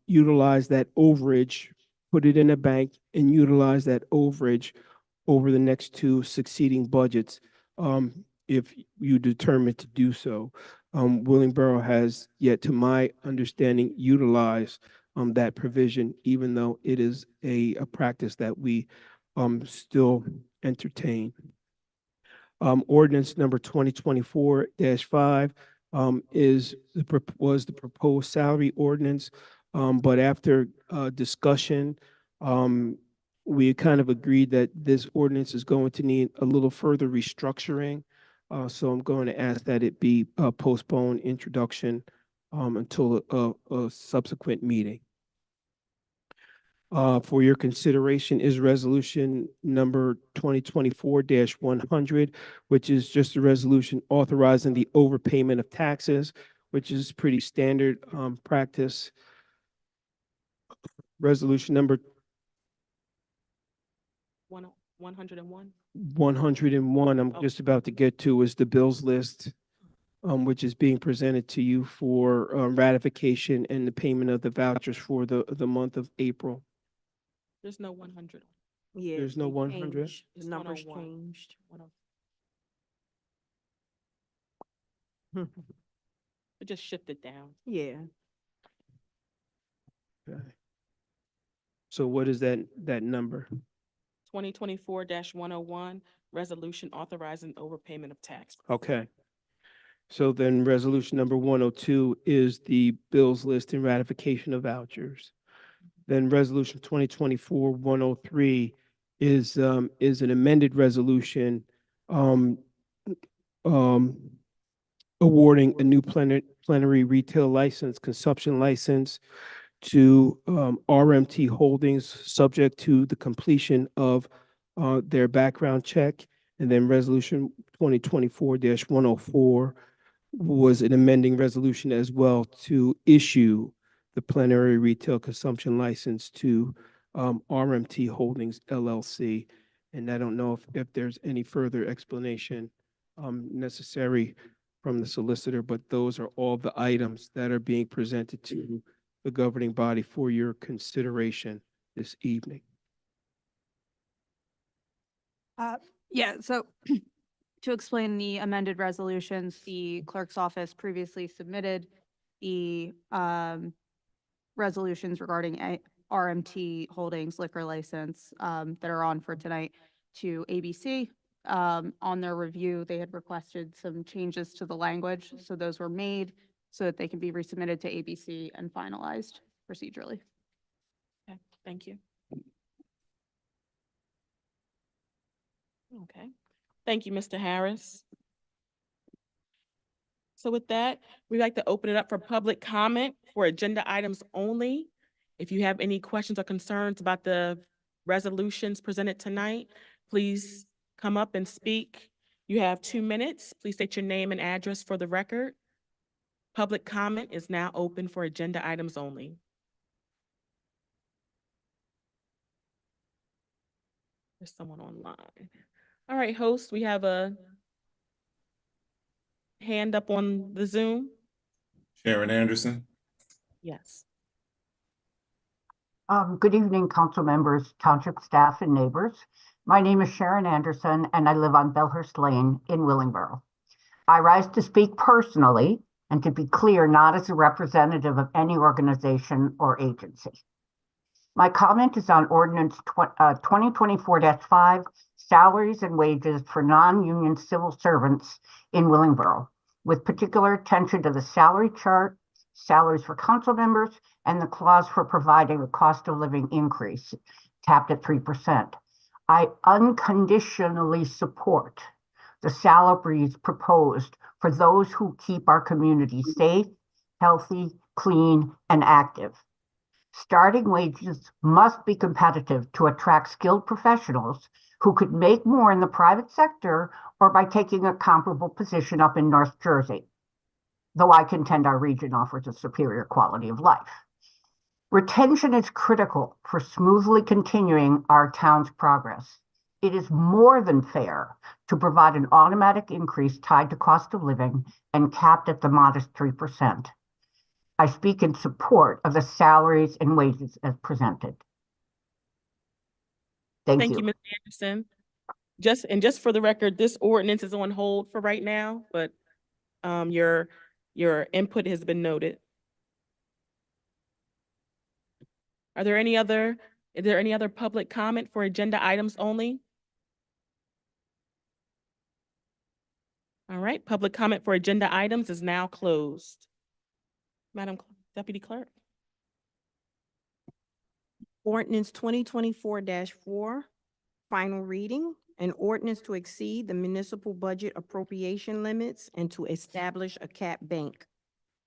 S8: utilize that overage, put it in a bank, and utilize that overage over the next 2 succeeding budgets if you determine to do so. Willingboro has yet, to my understanding, utilized that provision, even though it is a practice that we still entertain. Ordinance number 2024-5 was the proposed salary ordinance. But after discussion, we kind of agreed that this ordinance is going to need a little further restructuring. So I'm going to ask that it be postponed introduction until a subsequent meeting. For your consideration is resolution number 2024-100, which is just a resolution authorizing the overpayment of taxes, which is pretty standard practice. Resolution number
S4: 101.
S8: 101, I'm
S4: Oh.
S8: just about to get to, is the bills list, which is being presented to you for ratification and the payment of the vouchers for the month of April.
S4: There's no 100.
S3: Yeah.
S8: There's no
S3: it
S8: 100?
S3: changed.
S4: It's
S3: The numbers
S4: 101.
S3: changed.
S4: 101. It just shifted down.
S3: Yeah.
S8: Okay. So what is that number?
S4: 2024-101, resolution authorizing overpayment of tax.
S8: Okay. So then resolution number 102 is the bills list and ratification of vouchers. Then resolution 2024-103 is an amended resolution awarding a new plenary retail license, consumption license to RMT Holdings, subject to the completion of their background check. And then resolution 2024-104 was an amending resolution as well to issue the plenary retail consumption license to RMT Holdings LLC. And I don't know if there's any further explanation necessary from the solicitor, but those are all the items that are being presented to the governing body for your consideration this evening.
S14: Yeah, so to explain the amended resolutions, the clerk's office previously submitted the resolutions regarding RMT Holdings liquor license that are on for tonight to ABC. On their review, they had requested some changes to the language, so those were made so that they can be resubmitted to ABC and finalized procedurally.
S4: Okay, thank you. Okay, thank you, Mr. Harris. So with that, we'd like to open it up for public comment for agenda items only. If you have any questions or concerns about the resolutions presented tonight, please come up and speak. You have 2 minutes. Please state your name and address for the record. Public comment is now open for agenda items only. There's someone online. All right, host, we have a hand up on the Zoom.
S15: Sharon Anderson.
S4: Yes.
S16: Good evening, council members, township staff, and neighbors. My name is Sharon Anderson, and I live on Belhurst Lane in Willingboro. I rise to speak personally, and to be clear, not as a representative of any organization or agency. My comment is on ordinance 2024-5, salaries and wages for non-union civil servants in Willingboro, with particular attention to the salary chart, salaries for council members, and the clause for providing a cost of living increase capped at 3%. I unconditionally support the salaries proposed for those who keep our community safe, healthy, clean, and active. Starting wages must be competitive to attract skilled professionals who could make more in the private sector or by taking a comparable position up in North Jersey, though I contend our region offers a superior quality of life. Retention is critical for smoothly continuing our town's progress. It is more than fair to provide an automatic increase tied to cost of living and capped at the modest 3%. I speak in support of the salaries and wages as presented. Thank you.
S4: Ms. Anderson. Just for the record, this ordinance is on hold for right now, but your input has been noted. Is there any other public comment for agenda items only? All right, public comment for agenda items is now closed. Deputy Clerk.
S3: Ordinance 2024-4, final reading. An ordinance to exceed the municipal budget appropriation limits and to establish a cap bank.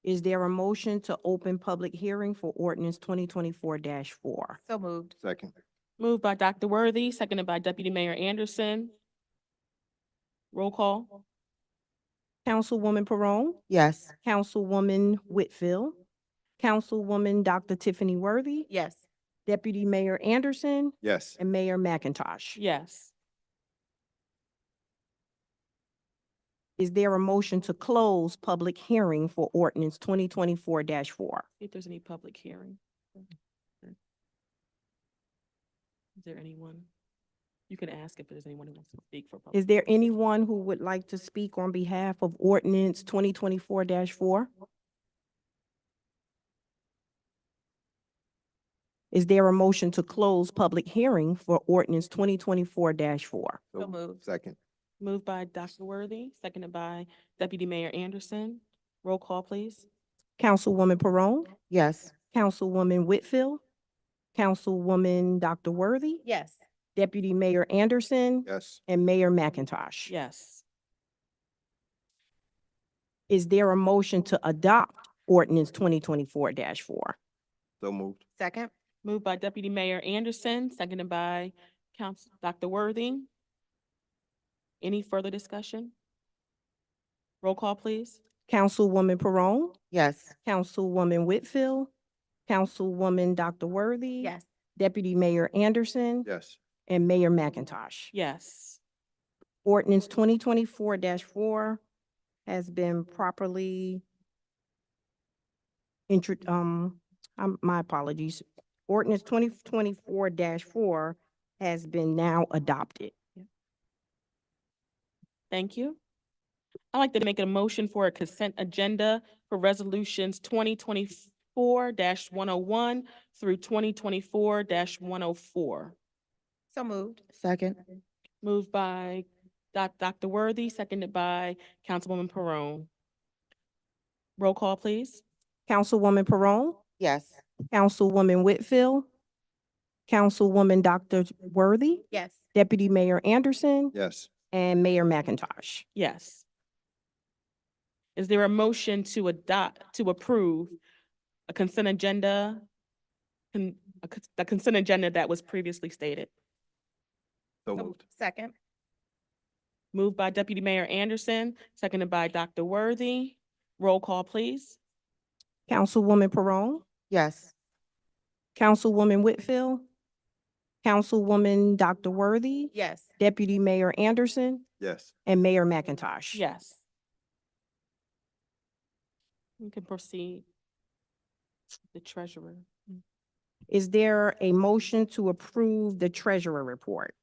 S3: Is there a motion to open public hearing for ordinance 2024-4?
S7: So moved.
S15: Second.
S4: Moved by Dr. Worthy, seconded by Deputy Mayor Anderson. Roll call.
S3: Councilwoman Perone,
S6: Yes.
S3: Councilwoman Whitfield, Councilwoman Dr. Tiffany Worthy,
S7: Yes.
S3: Deputy Mayor Anderson,
S15: Yes.
S3: and Mayor McIntosh.
S4: Yes.
S3: Is there a motion to close public hearing for ordinance 2024-4?
S4: See if there's any public hearing. Is there anyone? You can ask if there's anyone who wants to speak for public.
S3: Is there anyone who would like to speak on behalf of ordinance 2024-4? Is there a motion to close public hearing for ordinance 2024-4?
S7: So moved.
S15: Second.
S4: Moved by Dr. Worthy, seconded by Deputy Mayor Anderson. Roll call, please.
S3: Councilwoman Perone,
S6: Yes.
S3: Councilwoman Whitfield, Councilwoman Dr. Worthy,
S7: Yes.
S3: Deputy Mayor Anderson,
S15: Yes.
S3: and Mayor McIntosh.
S4: Yes.
S3: Is there a motion to adopt ordinance 2024-4?
S15: So moved.
S7: Second.
S4: Moved by Deputy Mayor Anderson, seconded by Dr. Worthy. Any further discussion? Roll call, please.
S3: Councilwoman Perone,
S6: Yes.
S3: Councilwoman Whitfield, Councilwoman Dr. Worthy.
S7: Yes.
S3: Deputy Mayor Anderson,
S15: Yes.
S3: and Mayor McIntosh.
S4: Yes.
S3: Ordinance 2024-4 has been properly my apologies. Ordinance 2024-4 has been now adopted.
S4: Thank you. I'd like to make a motion for a consent agenda for resolutions 2024-101 through 2024-104.
S7: So moved.
S6: Second.
S4: Moved by Dr. Worthy, seconded by Councilwoman Perone. Roll call, please.
S3: Councilwoman Perone,
S6: Yes.
S3: Councilwoman Whitfield, Councilwoman Dr. Worthy,
S7: Yes.
S3: Deputy Mayor Anderson,
S15: Yes.
S3: and Mayor McIntosh.
S4: Yes. Is there a motion to approve a consent agenda? The consent agenda that was previously stated.
S15: So moved.
S7: Second.
S4: Moved by Deputy Mayor Anderson, seconded by Dr. Worthy. Roll call, please.
S3: Councilwoman Perone,
S6: Yes.
S3: Councilwoman Whitfield, Councilwoman Dr. Worthy,
S7: Yes.
S3: Deputy Mayor Anderson,
S15: Yes.
S3: and Mayor McIntosh.
S4: Yes. We can proceed. The treasurer.
S3: Is there a motion to approve the treasurer report?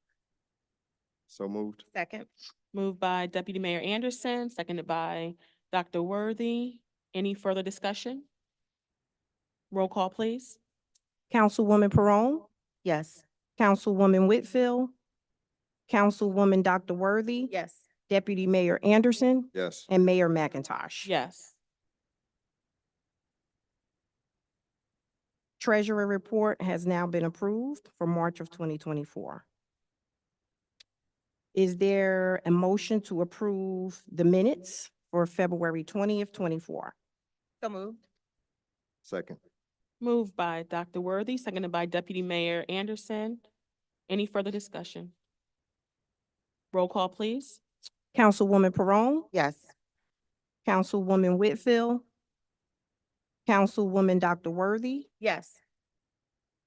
S15: So moved.
S7: Second.
S4: Moved by Deputy Mayor Anderson, seconded by Dr. Worthy. Any further discussion? Roll call, please.
S3: Councilwoman Perone,
S6: Yes.
S3: Councilwoman Whitfield, Councilwoman Dr. Worthy,
S7: Yes.
S3: Deputy Mayor Anderson,
S15: Yes.
S3: and Mayor McIntosh.
S4: Yes.
S3: Treasurer report has now been approved for March of 2024. Is there a motion to approve the minutes for February 20th, 24?
S7: So moved.
S15: Second.
S4: Moved by Dr. Worthy, seconded by Deputy Mayor Anderson. Any further discussion? Roll call, please.
S3: Councilwoman Perone,
S6: Yes.
S3: Councilwoman Whitfield, Councilwoman Dr. Worthy,
S7: Yes.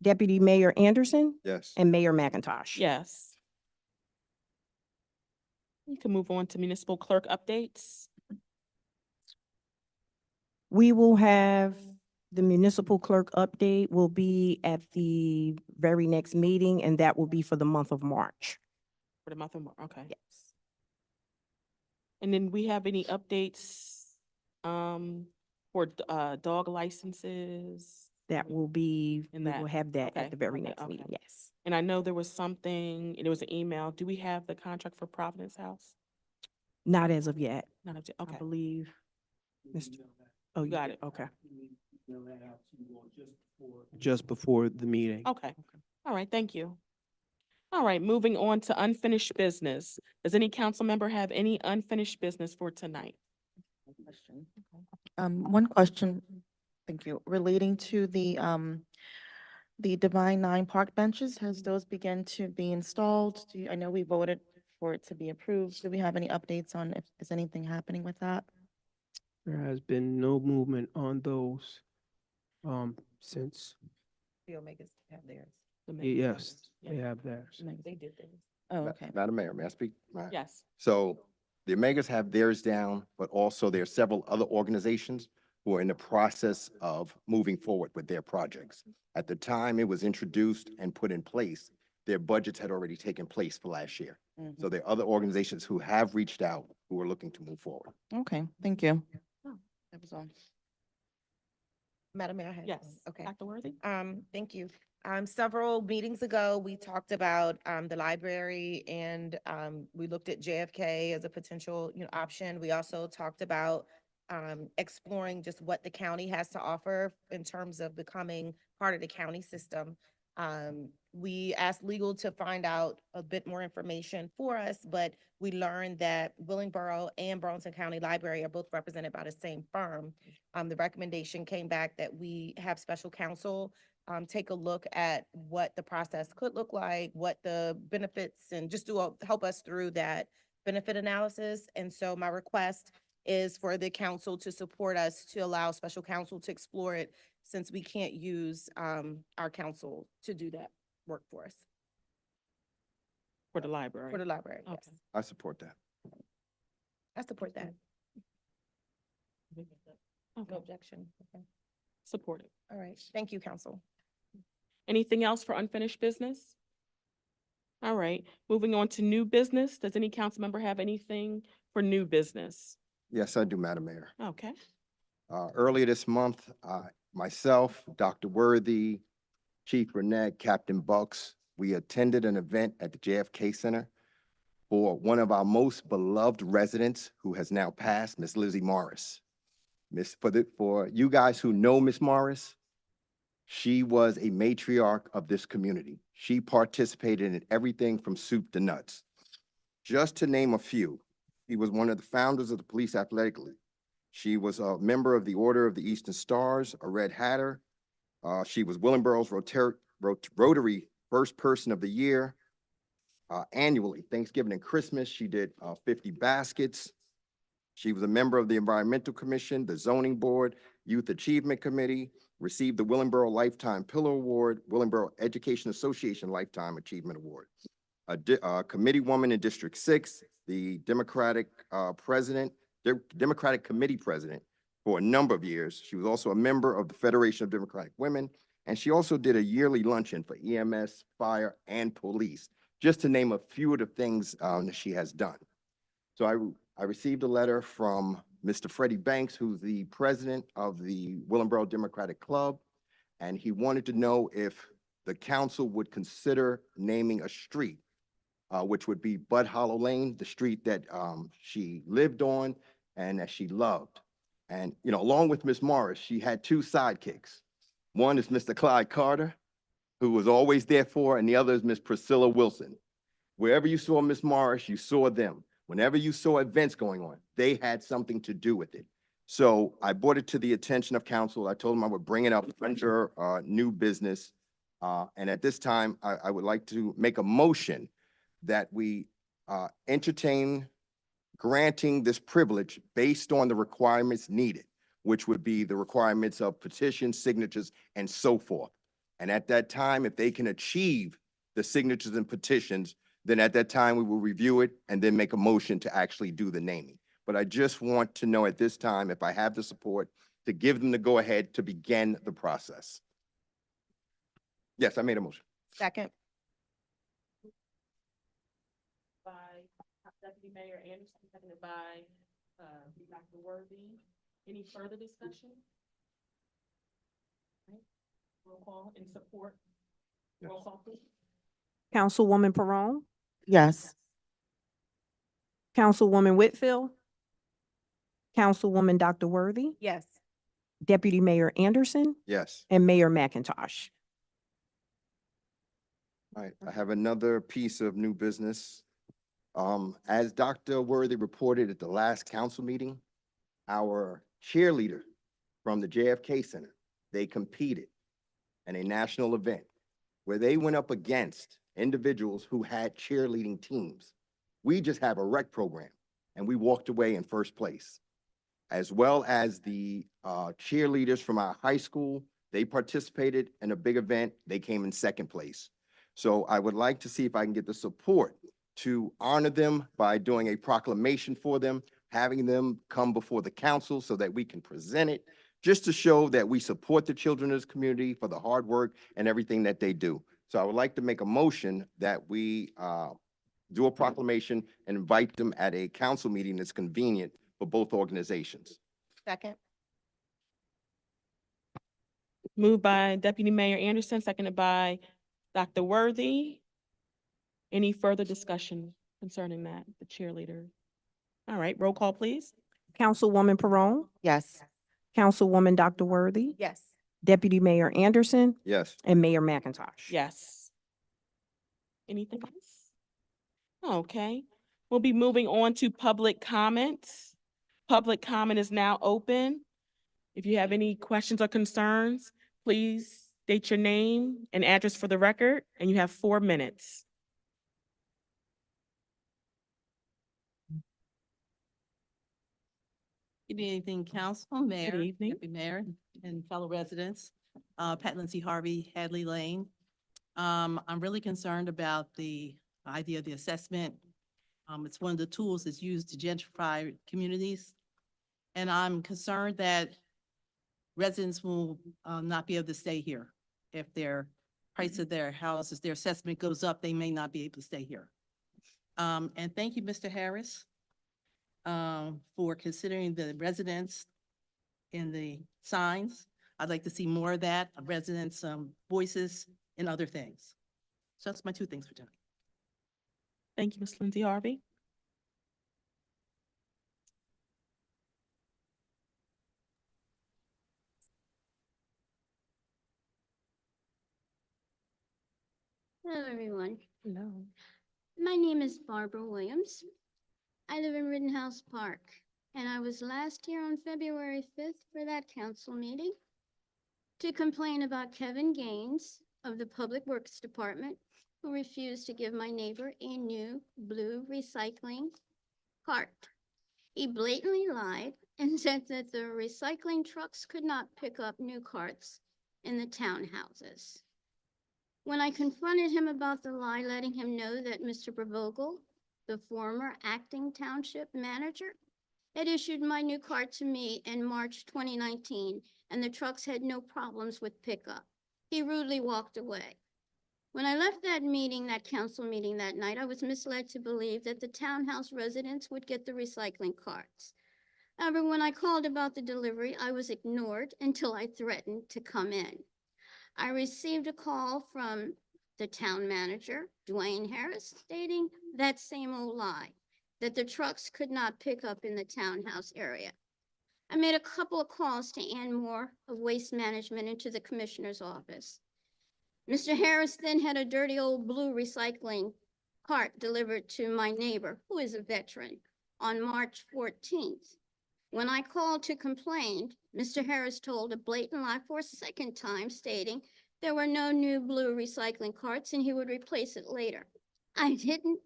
S3: Deputy Mayor Anderson,
S15: Yes.
S3: and Mayor McIntosh.
S4: Yes. We can move on to municipal clerk updates.
S3: We will have the municipal clerk update will be at the very next meeting, and that will be for the month of March.
S4: For the month of March, okay.
S3: Yes.
S4: And then we have any updates for dog licenses?
S3: That will be,
S4: In
S3: we
S4: that,
S3: will have that
S4: okay,
S3: at the very
S4: okay,
S3: next
S4: okay.
S3: meeting, yes.
S4: And I know there was something, there was an email. Do we have the contract for Providence House?
S3: Not as of yet,
S4: None of,
S3: I
S4: okay,
S3: believe. Mr. Oh,
S4: you got it, okay,
S8: Just before the meeting.
S4: okay. All right, thank you. All right, moving on to unfinished business. Does any council member have any unfinished business for tonight?
S6: One question, thank you, relating to the Divine Nine park benches, has those begun to be installed? I know we voted for it to be approved. Do we have any updates on if, is anything happening with that?
S8: There has been no movement on those, since,
S9: The Omegas have theirs.
S8: yes, they have theirs.
S9: They did theirs.
S6: Oh, okay.
S15: Madam Mayor, may I speak?
S4: Yes.
S15: So the Omegas have theirs down, but also there are several other organizations who are in the process of moving forward with their projects. At the time it was introduced and put in place, their budgets had already taken place for last year.
S6: Mhm.
S15: So there are other organizations who have reached out, who are looking to move forward.
S6: Okay, thank you.
S4: Oh.
S6: That was all.
S7: Madam Mayor, I have
S4: Yes.
S7: one. Okay.
S4: Dr. Worthy?
S7: Thank you. Several meetings ago, we talked about, the library and, we looked at JFK as a potential, option. We also talked about, exploring just what the county has to offer in terms of becoming part of the county system. We asked legal to find out a bit more information for us, but we learned that Willingboro and Burlington County Library are both represented by the same firm. The recommendation came back that we have special counsel take a look at what the process could look like, what the benefits, and just help us through that benefit analysis. And so my request is for the council to support us to allow special counsel to explore it, since we can't use our council to do that work for us,
S4: For the library?
S7: for the library. Yes,
S4: Okay.
S15: I support that.
S7: I support that. No
S4: Okay,
S7: objection. Okay.
S4: supported.
S7: All right. Thank you, council.
S4: Anything else for unfinished business? All right, moving on to new business. Does any council member have anything for new business?
S15: Yes, I do, Madam Mayor.
S4: Okay,
S15: Earlier this month, myself, Dr. Worthy, Chief Burnett, Captain Bucks, we attended an event at the JFK Center for one of our most beloved residents who has now passed, Miss Lizzie Morris. For you guys who know Miss Morris, she was a matriarch of this community. She participated in everything from soup to nuts. Just to name a few, she was one of the founders of the Police Athletic League. She was a member of the Order of the Eastern Stars, a Red Hatter. She was Willingboro's Rotary First Person of the Year. Annually, Thanksgiving and Christmas, she did 50 baskets. She was a member of the Environmental Commission, the Zoning Board, Youth Achievement Committee, received the Willingboro Lifetime Pillar Award, Willingboro Education Association Lifetime Achievement Award. A committee woman in District 6, the Democratic Democratic Committee President for a number of years. She was also a member of the Federation of Democratic Women, and she also did a yearly luncheon for EMS, fire, and police, just to name a few of the things that she has done. So I received a letter from Mr. Freddie Banks, who's the president of the Willingboro Democratic Club, and he wanted to know if the council would consider naming a street, which would be Bud Hollow Lane, the street that she lived on and that she loved. And, along with Miss Morris, she had two sidekicks. One is Mr. Clyde Carter, who was always there for her, and the other is Miss Priscilla Wilson. Wherever you saw Miss Morris, you saw them. Whenever you saw events going on, they had something to do with it. So I brought it to the attention of council. I told them I would bring it up under new business. And at this time, I would like to make a motion that we entertain granting this privilege based on the requirements needed, which would be the requirements of petitions, signatures, and so forth. And at that time, if they can achieve the signatures and petitions, then at that time, we will review it and then make a motion to actually do the naming. But I just want to know at this time, if I have the support, to give them the go-ahead to begin the process. Yes, I made a motion.
S7: Second.
S4: by Deputy Mayor Anderson, seconded by Dr. Worthy. Any further discussion? Right. Roll call in support. Roll call, please.
S3: Councilwoman Perone,
S6: Yes.
S3: Councilwoman Whitfield, Councilwoman Dr. Worthy,
S9: Yes.
S3: Deputy Mayor Anderson,
S15: Yes.
S3: and Mayor McIntosh.
S15: All right, I have another piece of new business. As Dr. Worthy reported at the last council meeting, our cheerleader from the JFK Center, they competed in a national event where they went up against individuals who had cheerleading teams. We just have a rec program, and we walked away in first place. As well as the cheerleaders from our high school, they participated in a big event. They came in second place. So I would like to see if I can get the support to honor them by doing a proclamation for them, having them come before the council so that we can present it, just to show that we support the children of this community for the hard work and everything that they do. So I would like to make a motion that we do a proclamation and invite them at a council meeting that's convenient for both organizations.
S9: Second.
S4: Moved by Deputy Mayor Anderson, seconded by Dr. Worthy. Any further discussion concerning that, the cheerleader? All right, roll call, please.
S3: Councilwoman Perone,
S6: Yes.
S3: Councilwoman Dr. Worthy,
S9: Yes.
S3: Deputy Mayor Anderson,
S15: Yes.
S3: and Mayor McIntosh.
S4: Yes. Anything else? Okay, we'll be moving on to public comment. Public comment is now open. If you have any questions or concerns, please state your name and address for the record, and you have 4 minutes.
S17: Good evening, council, mayor,
S4: Good evening.
S17: deputy mayor, and fellow residents. Pat Lindsay Harvey, Hadley Lane. I'm really concerned about the idea of the assessment. It's one of the tools that's used to gentrify communities. And I'm concerned that residents will not be able to stay here. If their price of their houses, their assessment goes up, they may not be able to stay here. And thank you, Mr. Harris, for considering the residents in the signs. I'd like to see more of that, of residents' voices and other things. So that's my 2 things for tonight.
S4: Thank you, Ms. Lindsay Harvey.
S18: Hello, everyone.
S4: Hello.
S18: My name is Barbara Williams. I live in Rittenhouse Park, and I was last here on February 5th for that council meeting to complain about Kevin Gaines of the Public Works Department, who refused to give my neighbor a new blue recycling cart. He blatantly lied and said that the recycling trucks could not pick up new carts in the townhouses. When I confronted him about the lie, letting him know that Mr. Bravogel, the former acting township manager, had issued my new cart to me in March 2019, and the trucks had no problems with pickup, he rudely walked away. When I left that meeting, that council meeting that night, I was misled to believe that the townhouse residents would get the recycling carts. However, when I called about the delivery, I was ignored until I threatened to come in. I received a call from the town manager, Dwayne Harris, stating that same old lie, that the trucks could not pick up in the townhouse area. I made a couple of calls to Ann Moore of Waste Management into the commissioner's office. Mr. Harris then had a dirty old blue recycling cart delivered to my neighbor, who is a veteran, on March 14th. When I called to complain, Mr. Harris told a blatant lie for a second time, stating there were no new blue recycling carts and he would replace it later. I didn't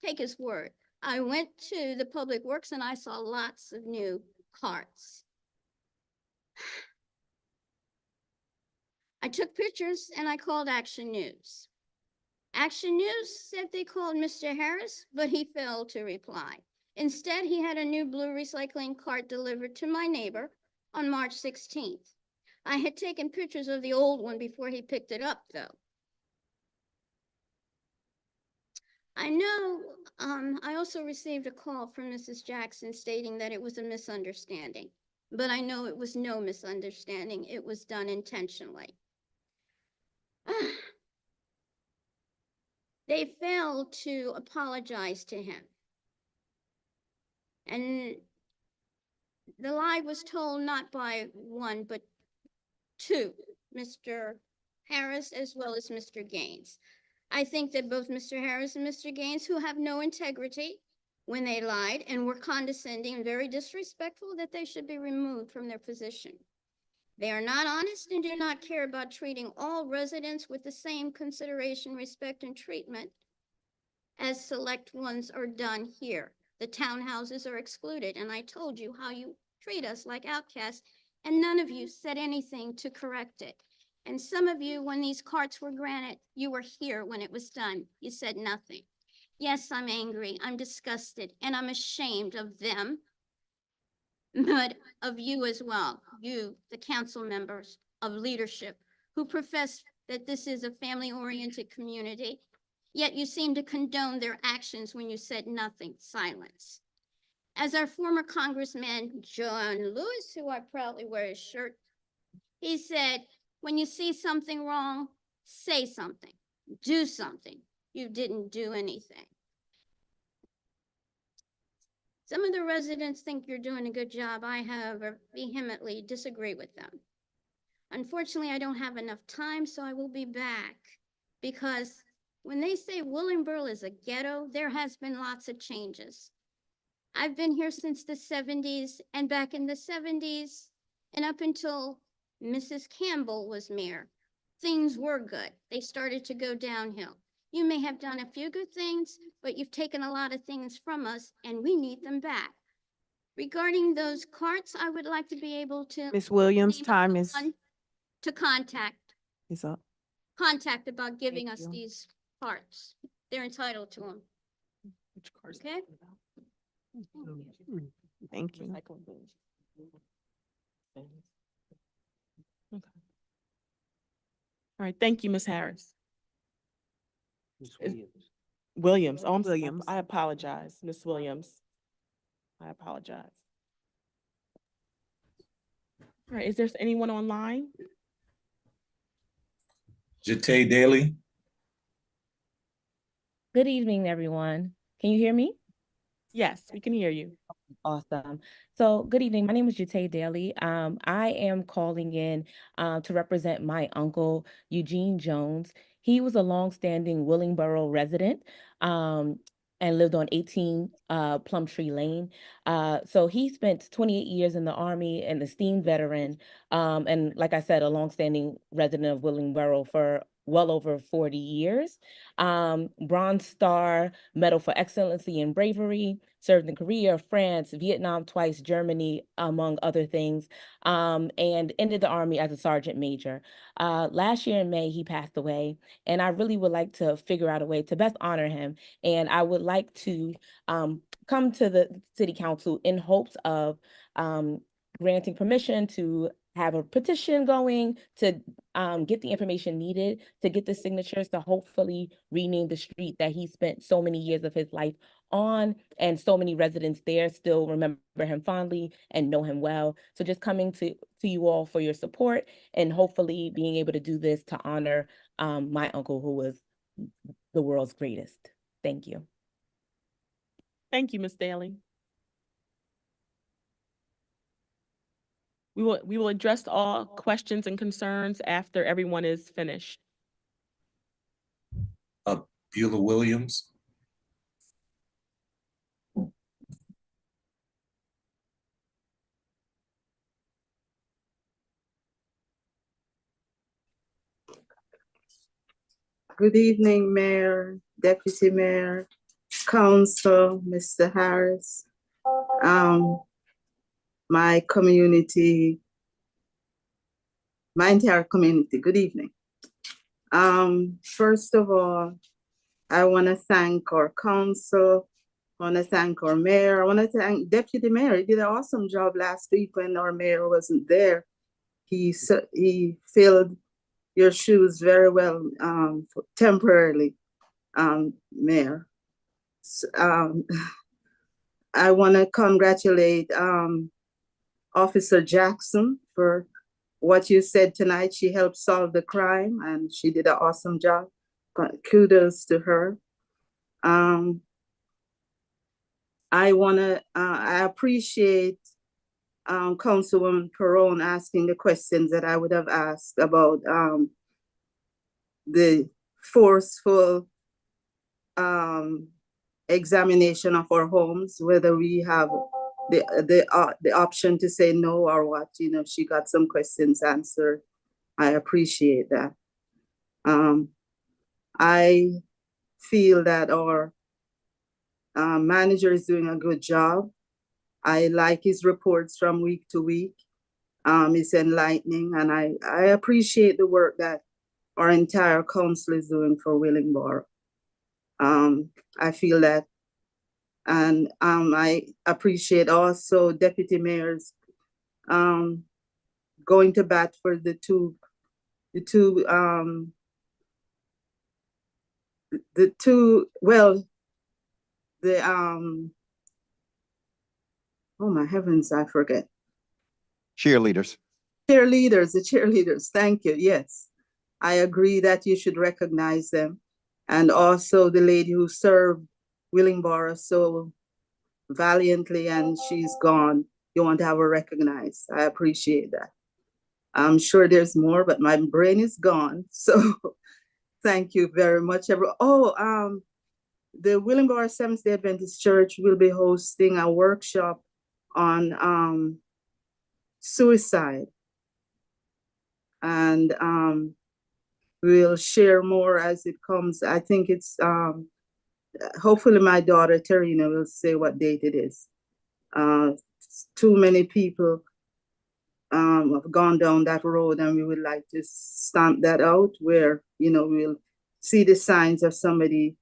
S18: take his word. I went to the Public Works and I saw lots of new carts. I took pictures and I called Action News. Action News said they called Mr. Harris, but he failed to reply. Instead, he had a new blue recycling cart delivered to my neighbor on March 16th. I had taken pictures of the old one before he picked it up, though. I know, I also received a call from Mrs. Jackson stating that it was a misunderstanding, but I know it was no misunderstanding. It was done intentionally. They failed to apologize to him. And the lie was told not by one, but two, Mr. Harris as well as Mr. Gaines. I think that both Mr. Harris and Mr. Gaines, who have no integrity when they lied and were condescending and very disrespectful, that they should be removed from their position. They are not honest and do not care about treating all residents with the same consideration, respect, and treatment as select ones are done here. The townhouses are excluded, and I told you how you treat us like outcasts, and none of you said anything to correct it. And some of you, when these carts were granted, you were here when it was done. You said nothing. Yes, I'm angry, I'm disgusted, and I'm ashamed of them, but of you as well, you, the council members of leadership, who profess that this is a family-oriented community, yet you seem to condone their actions when you said nothing, silence. As our former Congressman, John Lewis, who I proudly wear his shirt, he said, when you see something wrong, say something, do something. You didn't do anything. Some of the residents think you're doing a good job. I, however, vehemently disagree with them. Unfortunately, I don't have enough time, so I will be back, because when they say Willingboro is a ghetto, there has been lots of changes. I've been here since the 70s, and back in the 70s, and up until Mrs. Campbell was mayor, things were good. They started to go downhill. You may have done a few good things, but you've taken a lot of things from us, and we need them back. Regarding those carts, I would like to be able to.
S3: Ms. Williams,
S18: name
S3: time is
S18: someone to contact
S3: up.
S18: about giving
S3: Thank
S18: us
S3: you.
S18: these carts. They're entitled to them. Okay?
S3: Thank you.
S4: Okay. All right, thank you, Ms. Harris.
S8: Ms.
S4: Is-
S8: Williams.
S4: Williams, oh,
S3: Williams.
S4: I apologize, Ms. Williams. I apologize. All right, is there anyone online?
S19: Jate Daly.
S20: Good evening, everyone. Can you hear me?
S4: Yes, we can hear you.
S20: Awesome. So, good evening. My name is Jate Daly. I am calling in to represent my uncle, Eugene Jones. He was a longstanding Willingboro resident and lived on 18 Plumtree Lane. So he spent 28 years in the Army, an esteemed veteran, and like I said, a longstanding resident of Willingboro for well over 40 years. Bronze Star Medal for Excellency and Bravery, served in Korea, France, Vietnam twice, Germany, among other things, and ended the Army as a sergeant major. Last year in May, he passed away, and I really would like to figure out a way to best honor him. And I would like to come to the City Council in hopes of granting permission to have a petition going to get the information needed to get the signatures to hopefully rename the street that he spent so many years of his life on, and so many residents there still remember him fondly and know him well. So just coming to you all for your support, and hopefully being able to do this to honor my uncle, who was the world's greatest. Thank you.
S4: Thank you, Ms. Daly. We will address all questions and concerns after everyone is finished.
S19: Beulah Williams.
S21: Good evening, Mayor, Deputy Mayor, Council, Mr. Harris, my community, my entire community. Good evening. First of all, I want to thank our council. I want to thank our mayor. I want to thank Deputy Mayor. He did an awesome job last week when our mayor wasn't there. He filled your shoes very well, temporarily, Mayor. I want to congratulate Officer Jackson for what you said tonight. She helped solve the crime and she did an awesome job. Kudos to her. I appreciate Councilwoman Perone asking the questions that I would have asked about the forceful examination of our homes, whether we have the option to say no or what. You know, she got some questions answered. I appreciate that. I feel that our manager is doing a good job. I like his reports from week to week. It's enlightening, and I appreciate the work that our entire council is doing for Willingboro. I feel that, and I appreciate also Deputy Mayor's going to bat for the two oh my heavens, I forget.
S15: Cheerleaders.
S21: The cheerleaders, thank you, yes. I agree that you should recognize them. And also the lady who served Willingboro so valiantly and she's gone. You want to have her recognized. I appreciate that. I'm sure there's more, but my brain is gone. So thank you very much, everyone. Oh, the Willingboro Seventh-day Adventist Church will be hosting a workshop on suicide. And we'll share more as it comes. I think it's, hopefully my daughter Tarina will say what date it is. Too many people have gone down that road, and we would like to stamp that out where, you know, we'll see the signs of somebody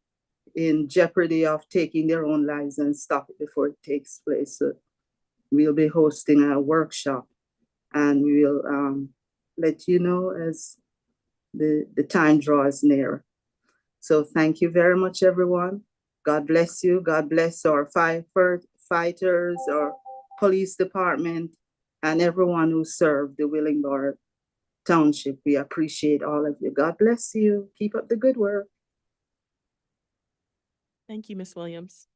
S21: in jeopardy of taking their own lives and stop it before it takes place. So we'll be hosting a workshop, and we'll let you know as the time draws near. So thank you very much, everyone. God bless you. God bless our firefighters, our police department, and everyone who served the Willingboro Township. We appreciate all of you. God bless you. Keep up the good work.
S4: Thank you, Ms. Williams.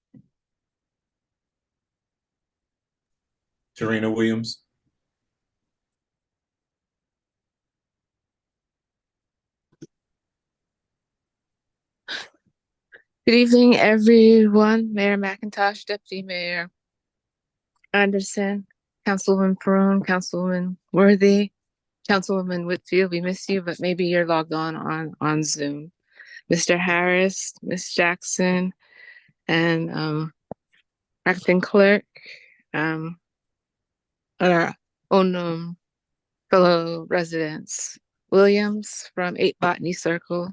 S19: Tarina Williams.
S1: Good evening, everyone. Mayor McIntosh, Deputy Mayor Anderson, Councilwoman Perone, Councilwoman Worthy, Councilwoman Whitfield. We miss you, but maybe you're logged on Zoom. Mr. Harris, Ms. Jackson, and acting clerk, our own fellow residents. Williams from 8 Botany Circle.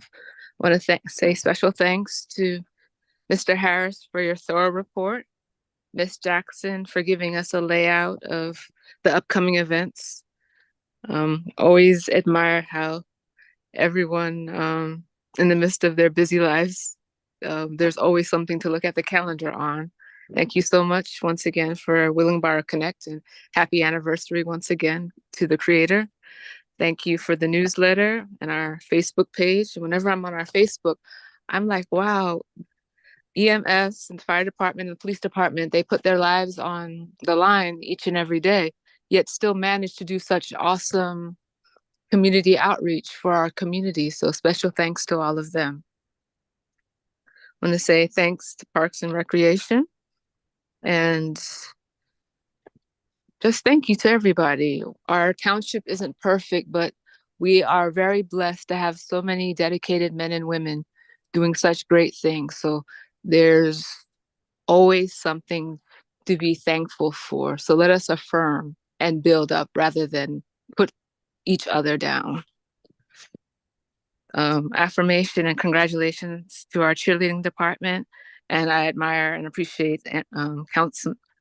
S1: Want to say special thanks to Mr. Harris for your thorough report, Ms. Jackson for giving us a layout of the upcoming events. Always admire how everyone in the midst of their busy lives, there's always something to look at the calendar on. Thank you so much once again for Willingboro Connect, and happy anniversary once again to the creator. Thank you for the newsletter and our Facebook page. Whenever I'm on our Facebook, I'm like, wow, EMS and the fire department and the police department, they put their lives on the line each and every day, yet still manage to do such awesome community outreach for our community. So special thanks to all of them. I want to say thanks to Parks and Recreation, and just thank you to everybody. Our township isn't perfect, but we are very blessed to have so many dedicated men and women doing such great things. So there's always something to be thankful for. So let us affirm and build up rather than put each other down. Affirmation and congratulations to our cheerleading department. And I admire and appreciate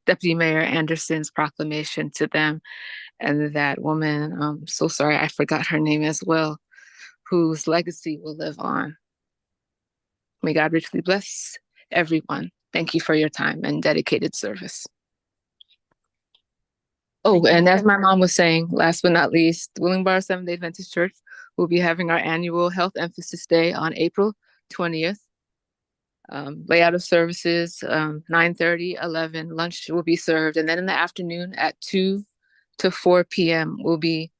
S1: Deputy Mayor Anderson's proclamation to them, and that woman, I'm so sorry, I forgot her name as well, whose legacy will live on. May God richly bless everyone. Thank you for your time and dedicated service. Oh, and as my mom was saying, last but not least, Willingboro Seventh-day Adventist Church will be having our annual Health Emphasis Day on April 20th. layout of services, 9:30, 11, lunch will be served. And then in the afternoon at 2 to 4 p.m. will be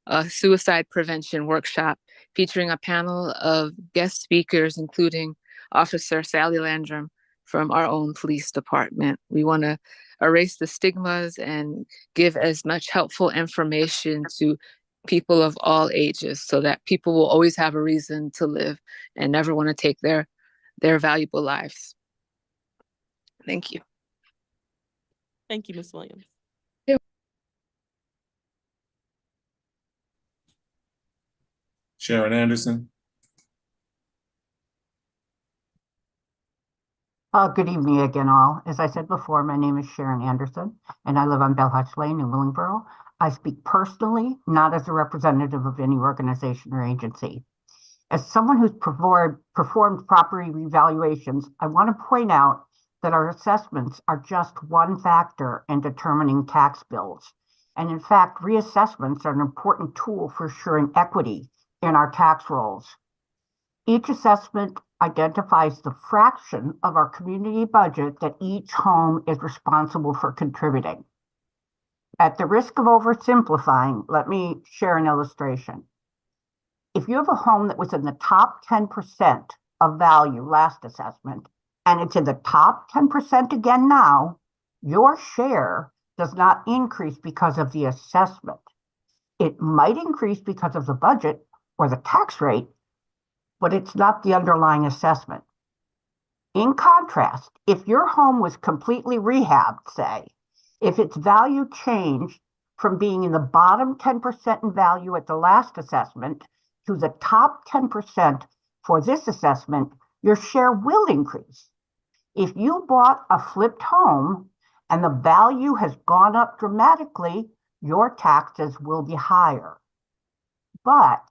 S1: a suicide prevention workshop featuring a panel of guest speakers, including Officer Sally Landrum from our own police department. We want to erase the stigmas and give as much helpful information to people of all ages so that people will always have a reason to live and never want to take their valuable lives. Thank you.
S4: Thank you, Ms. Williams.
S19: Sharon Anderson.
S16: Good evening again, all. As I said before, my name is Sharon Anderson, and I live on Bell Hutch Lane in Willingboro. I speak personally, not as a representative of any organization or agency. As someone who's performed property revaluations, I want to point out that our assessments are just one factor in determining tax bills. And in fact, reassessments are an important tool for ensuring equity in our tax rolls. Each assessment identifies the fraction of our community budget that each home is responsible for contributing. At the risk of oversimplifying, let me share an illustration. If you have a home that was in the top 10% of value last assessment, and it's in the top 10% again now, your share does not increase because of the assessment. It might increase because of the budget or the tax rate, but it's not the underlying assessment. In contrast, if your home was completely rehabbed, say, if its value changed from being in the bottom 10% in value at the last assessment to the top 10% for this assessment, your share will increase. If you bought a flipped home and the value has gone up dramatically, your taxes will be higher. But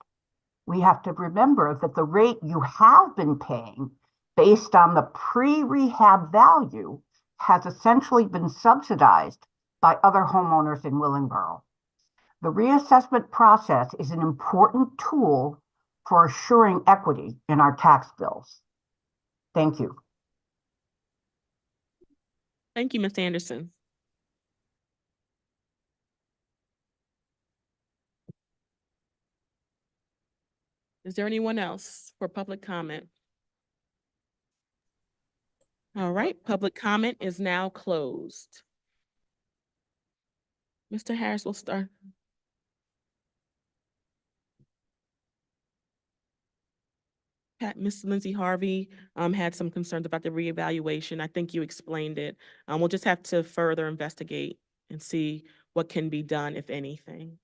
S16: we have to remember that the rate you have been paying based on the pre-rehab value has essentially been subsidized by other homeowners in Willingboro. The reassessment process is an important tool for assuring equity in our tax bills. Thank you.
S4: Thank you, Ms. Anderson. Is there anyone else for public comment? All right, public comment is now closed. Mr. Harris will start. Ms. Lindsay Harvey had some concerns about the reevaluation. I think you explained it. We'll just have to further investigate and see what can be done, if anything.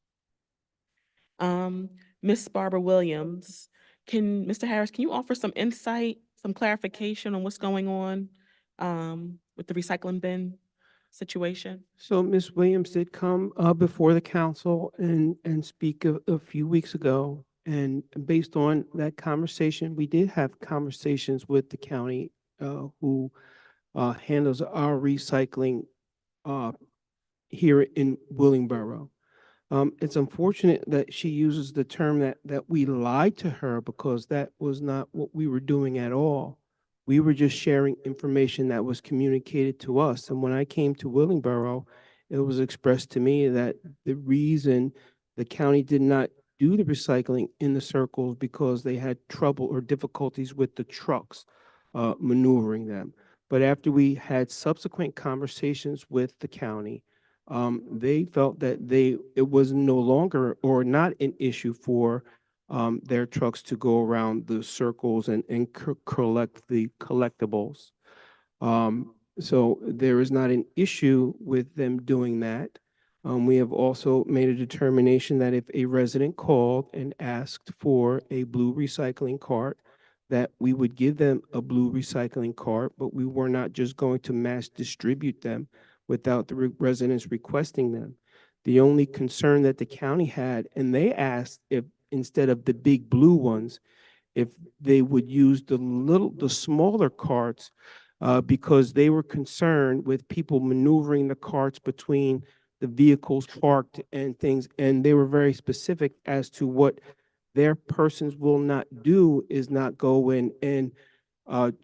S4: Ms. Barbara Williams, Mr. Harris, can you offer some insight, some clarification on what's going on with the recycling bin situation?
S8: So Ms. Williams did come before the council and speak a few weeks ago. And based on that conversation, we did have conversations with the county who handles our recycling here in Willingboro. It's unfortunate that she uses the term that we lied to her, because that was not what we were doing at all. We were just sharing information that was communicated to us. And when I came to Willingboro, it was expressed to me that the reason the county did not do the recycling in the circles because they had trouble or difficulties with the trucks maneuvering them. But after we had subsequent conversations with the county, they felt that it was no longer or not an issue for their trucks to go around the circles and collect the collectibles. So there is not an issue with them doing that. We have also made a determination that if a resident called and asked for a blue recycling cart, that we would give them a blue recycling cart, but we were not just going to mass distribute them without the residents requesting them. The only concern that the county had, and they asked if instead of the big blue ones, if they would use the smaller carts, because they were concerned with people maneuvering the carts between the vehicles parked and things. And they were very specific as to what their persons will not do is not go in and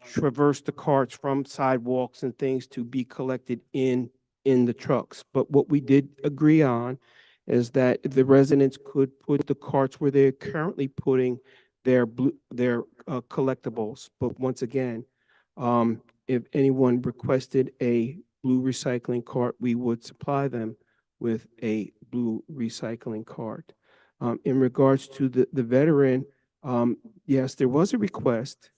S8: traverse the carts from sidewalks and things to be collected in the trucks. But what we did agree on is that the residents could put the carts where they're currently putting their collectibles. But once again, if anyone requested a blue recycling cart, we would supply them with a blue recycling cart. In regards to the veteran, yes, there was a request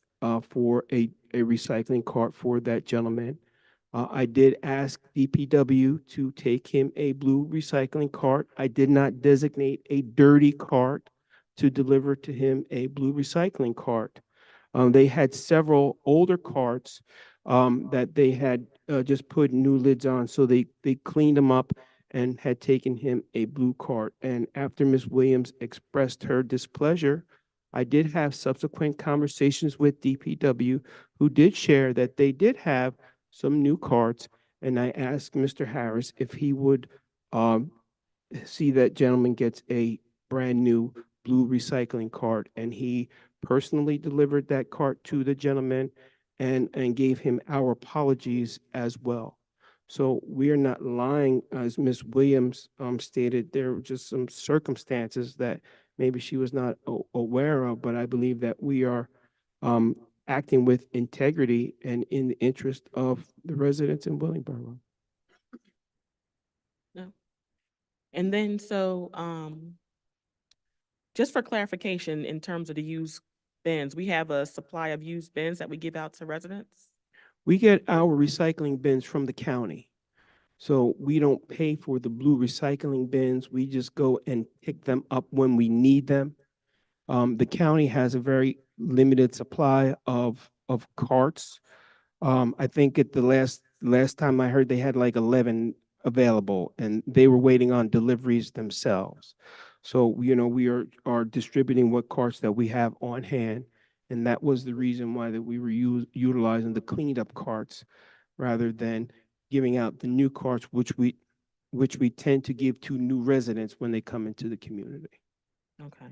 S8: for a recycling cart for that gentleman. I did ask DPW to take him a blue recycling cart. I did not designate a dirty cart to deliver to him a blue recycling cart. They had several older carts that they had just put new lids on, so they cleaned them up and had taken him a blue cart. And after Ms. Williams expressed her displeasure, I did have subsequent conversations with DPW, who did share that they did have some new carts, and I asked Mr. Harris if he would see that gentleman gets a brand new blue recycling cart, and he personally delivered that cart to the gentleman and gave him our apologies as well. So we are not lying, as Ms. Williams stated. There were just some circumstances that maybe she was not aware of, but I believe that we are acting with integrity and in the interest of the residents in Willingboro.
S4: No. And then, so, just for clarification, in terms of the used bins, we have a supply of used bins that we give out to residents?
S8: We get our recycling bins from the county. So we don't pay for the blue recycling bins. We just go and pick them up when we need them. The county has a very limited supply of carts. I think at the last time I heard, they had like 11 available, and they were waiting on deliveries themselves. So, we are distributing what carts that we have on hand, and that was the reason why that we were utilizing the cleaned up carts rather than giving out the new carts, which we tend to give to new residents when they come into the community.
S4: Okay.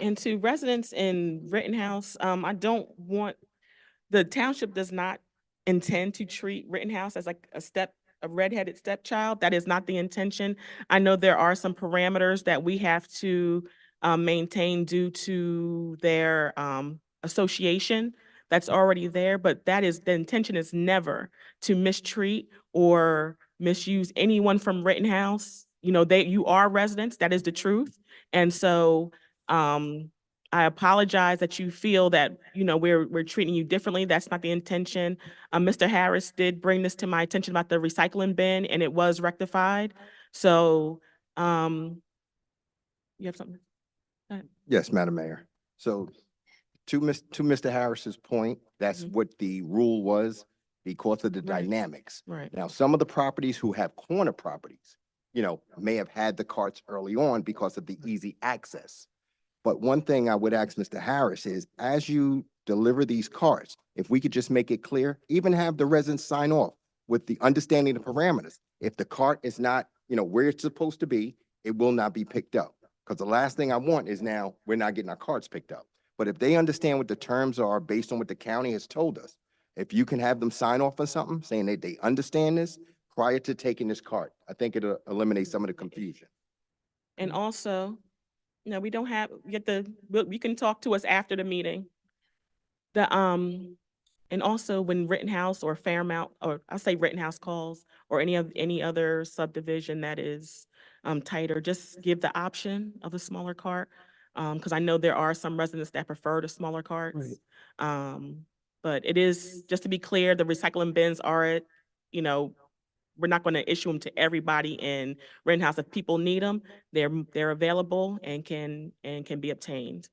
S4: And to residents in Rittenhouse, the township does not intend to treat Rittenhouse as like a redheaded stepchild. That is not the intention. I know there are some parameters that we have to maintain due to their association that's already there, but the intention is never to mistreat or misuse anyone from Rittenhouse. You are residents, that is the truth. And so I apologize that you feel that, we're treating you differently. That's not the intention. Mr. Harris did bring this to my attention about the recycling bin, and it was rectified. So, you have something? Go ahead.
S15: Yes, Madam Mayor. So to Mr. Harris's point, that's what the rule was because of the dynamics.
S4: Right.
S15: Now, some of the properties who have corner properties, may have had the carts early on because of the easy access. But one thing I would ask Mr. Harris is, as you deliver these carts, if we could just make it clear, even have the residents sign off with the understanding of the parameters. If the cart is not, where it's supposed to be, it will not be picked up. Because the last thing I want is now we're not getting our carts picked up. But if they understand what the terms are based on what the county has told us, if you can have them sign off on something saying that they understand this prior to taking this cart, I think it'll eliminate some of the confusion.
S4: And also, we don't have, you can talk to us after the meeting. And also when Rittenhouse or Fairmount, or I'll say Rittenhouse calls, or any other subdivision that is tighter, just give the option of a smaller cart. Because I know there are some residents that prefer the smaller carts. But it is, just to be clear, the recycling bins are, we're not going to issue them to everybody in Rittenhouse. If people need them, they're available and can be obtained.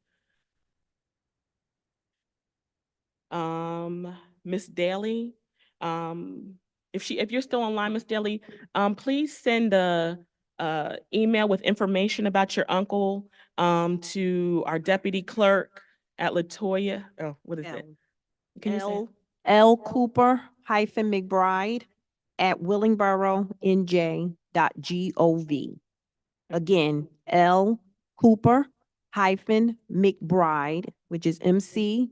S4: Miss Daly, if you're still online, Miss Daly, please send a email with information about your uncle to our deputy clerk at Latoya. Oh, what is it? Can you say?
S3: L Cooper -McBride @willingboro.nj.gov. Again, L Cooper McBride, which is McBride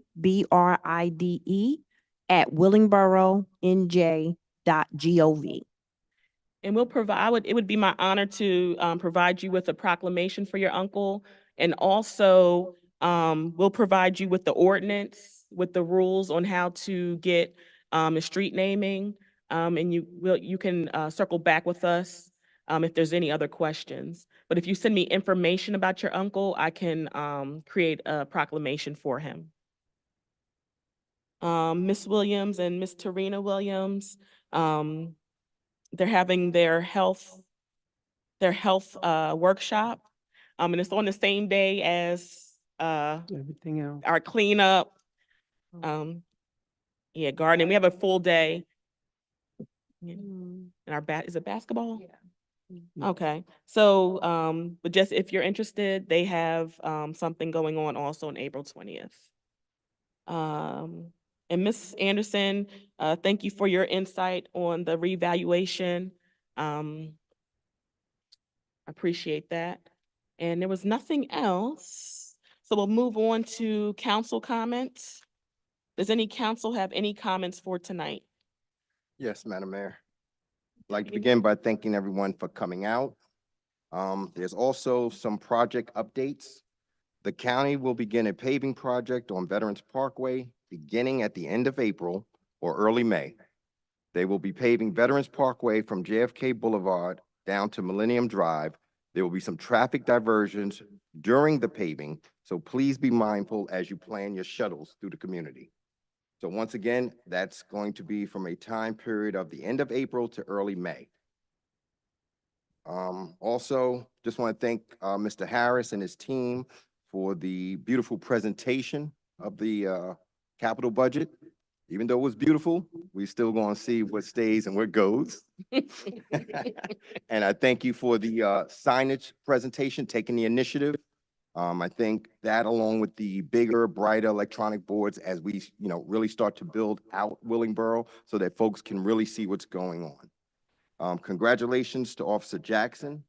S3: at willingboronj.gov.
S4: And we'll provide, it would be my honor to provide you with a proclamation for your uncle. And also, we'll provide you with the ordinance, with the rules on how to get a street naming. And you can circle back with us if there's any other questions. But if you send me information about your uncle, I can create a proclamation for him. Miss Williams and Miss Tarina Williams, they're having their health workshop. And it's on the same day as
S8: Everything else.
S4: our cleanup. Yeah, gardening. We have a full day. And is it basketball? Yeah. Okay, so, but just if you're interested, they have something going on also on April 20th. And Ms. Anderson, thank you for your insight on the reevaluation. Appreciate that. And there was nothing else. So we'll move on to council comments. Does any council have any comments for tonight?
S15: Yes, Madam Mayor. I'd like to begin by thanking everyone for coming out. There's also some project updates. The county will begin a paving project on Veterans Parkway beginning at the end of April or early May. They will be paving Veterans Parkway from JFK Boulevard down to Millennium Drive. There will be some traffic diversions during the paving, so please be mindful as you plan your shuttles through the community. So once again, that's going to be from a time period of the end of April to early May. Also, just want to thank Mr. Harris and his team for the beautiful presentation of the capital budget. Even though it was beautiful, we still going to see what stays and what goes. And I thank you for the signage presentation, taking the initiative. I think that along with the bigger, brighter electronic boards as we, really start to build out Willingboro so that folks can really see what's going on. Congratulations to Officer Jackson.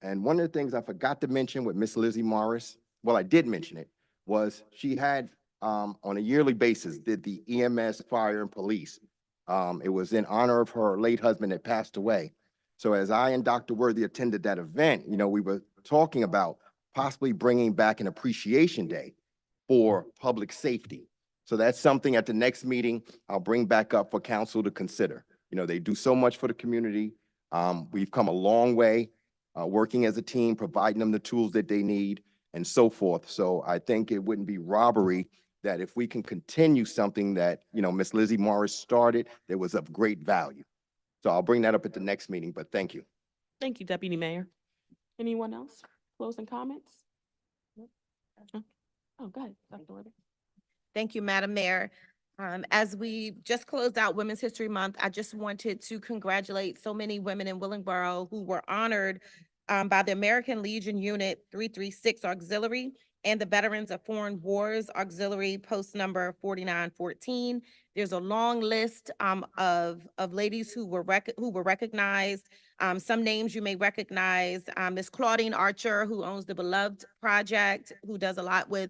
S15: And one of the things I forgot to mention with Miss Lizzie Morris, well, I did mention it, was she had on a yearly basis did the EMS, fire, and police. It was in honor of her late husband that passed away. So as I and Dr. Worthy attended that event, we were talking about possibly bringing back an appreciation day for public safety. So that's something at the next meeting I'll bring back up for council to consider. They do so much for the community. We've come a long way working as a team, providing them the tools that they need and so forth. So I think it wouldn't be robbery that if we can continue something that, Miss Lizzie Morris started that was of great value. So I'll bring that up at the next meeting, but thank you.
S4: Thank you, Deputy Mayor. Anyone else? Closing comments? Oh, go ahead, Dr. Worthy.
S2: Thank you, Madam Mayor. As we just closed out Women's History Month, I just wanted to congratulate so many women in Willingboro who were honored by the American Legion Unit 336 Auxiliary and the Veterans of Foreign Wars Auxiliary Post number 4914. There's a long list of ladies who were recognized. Some names you may recognize, Miss Claudine Archer, who owns the Beloved Project, who does a lot with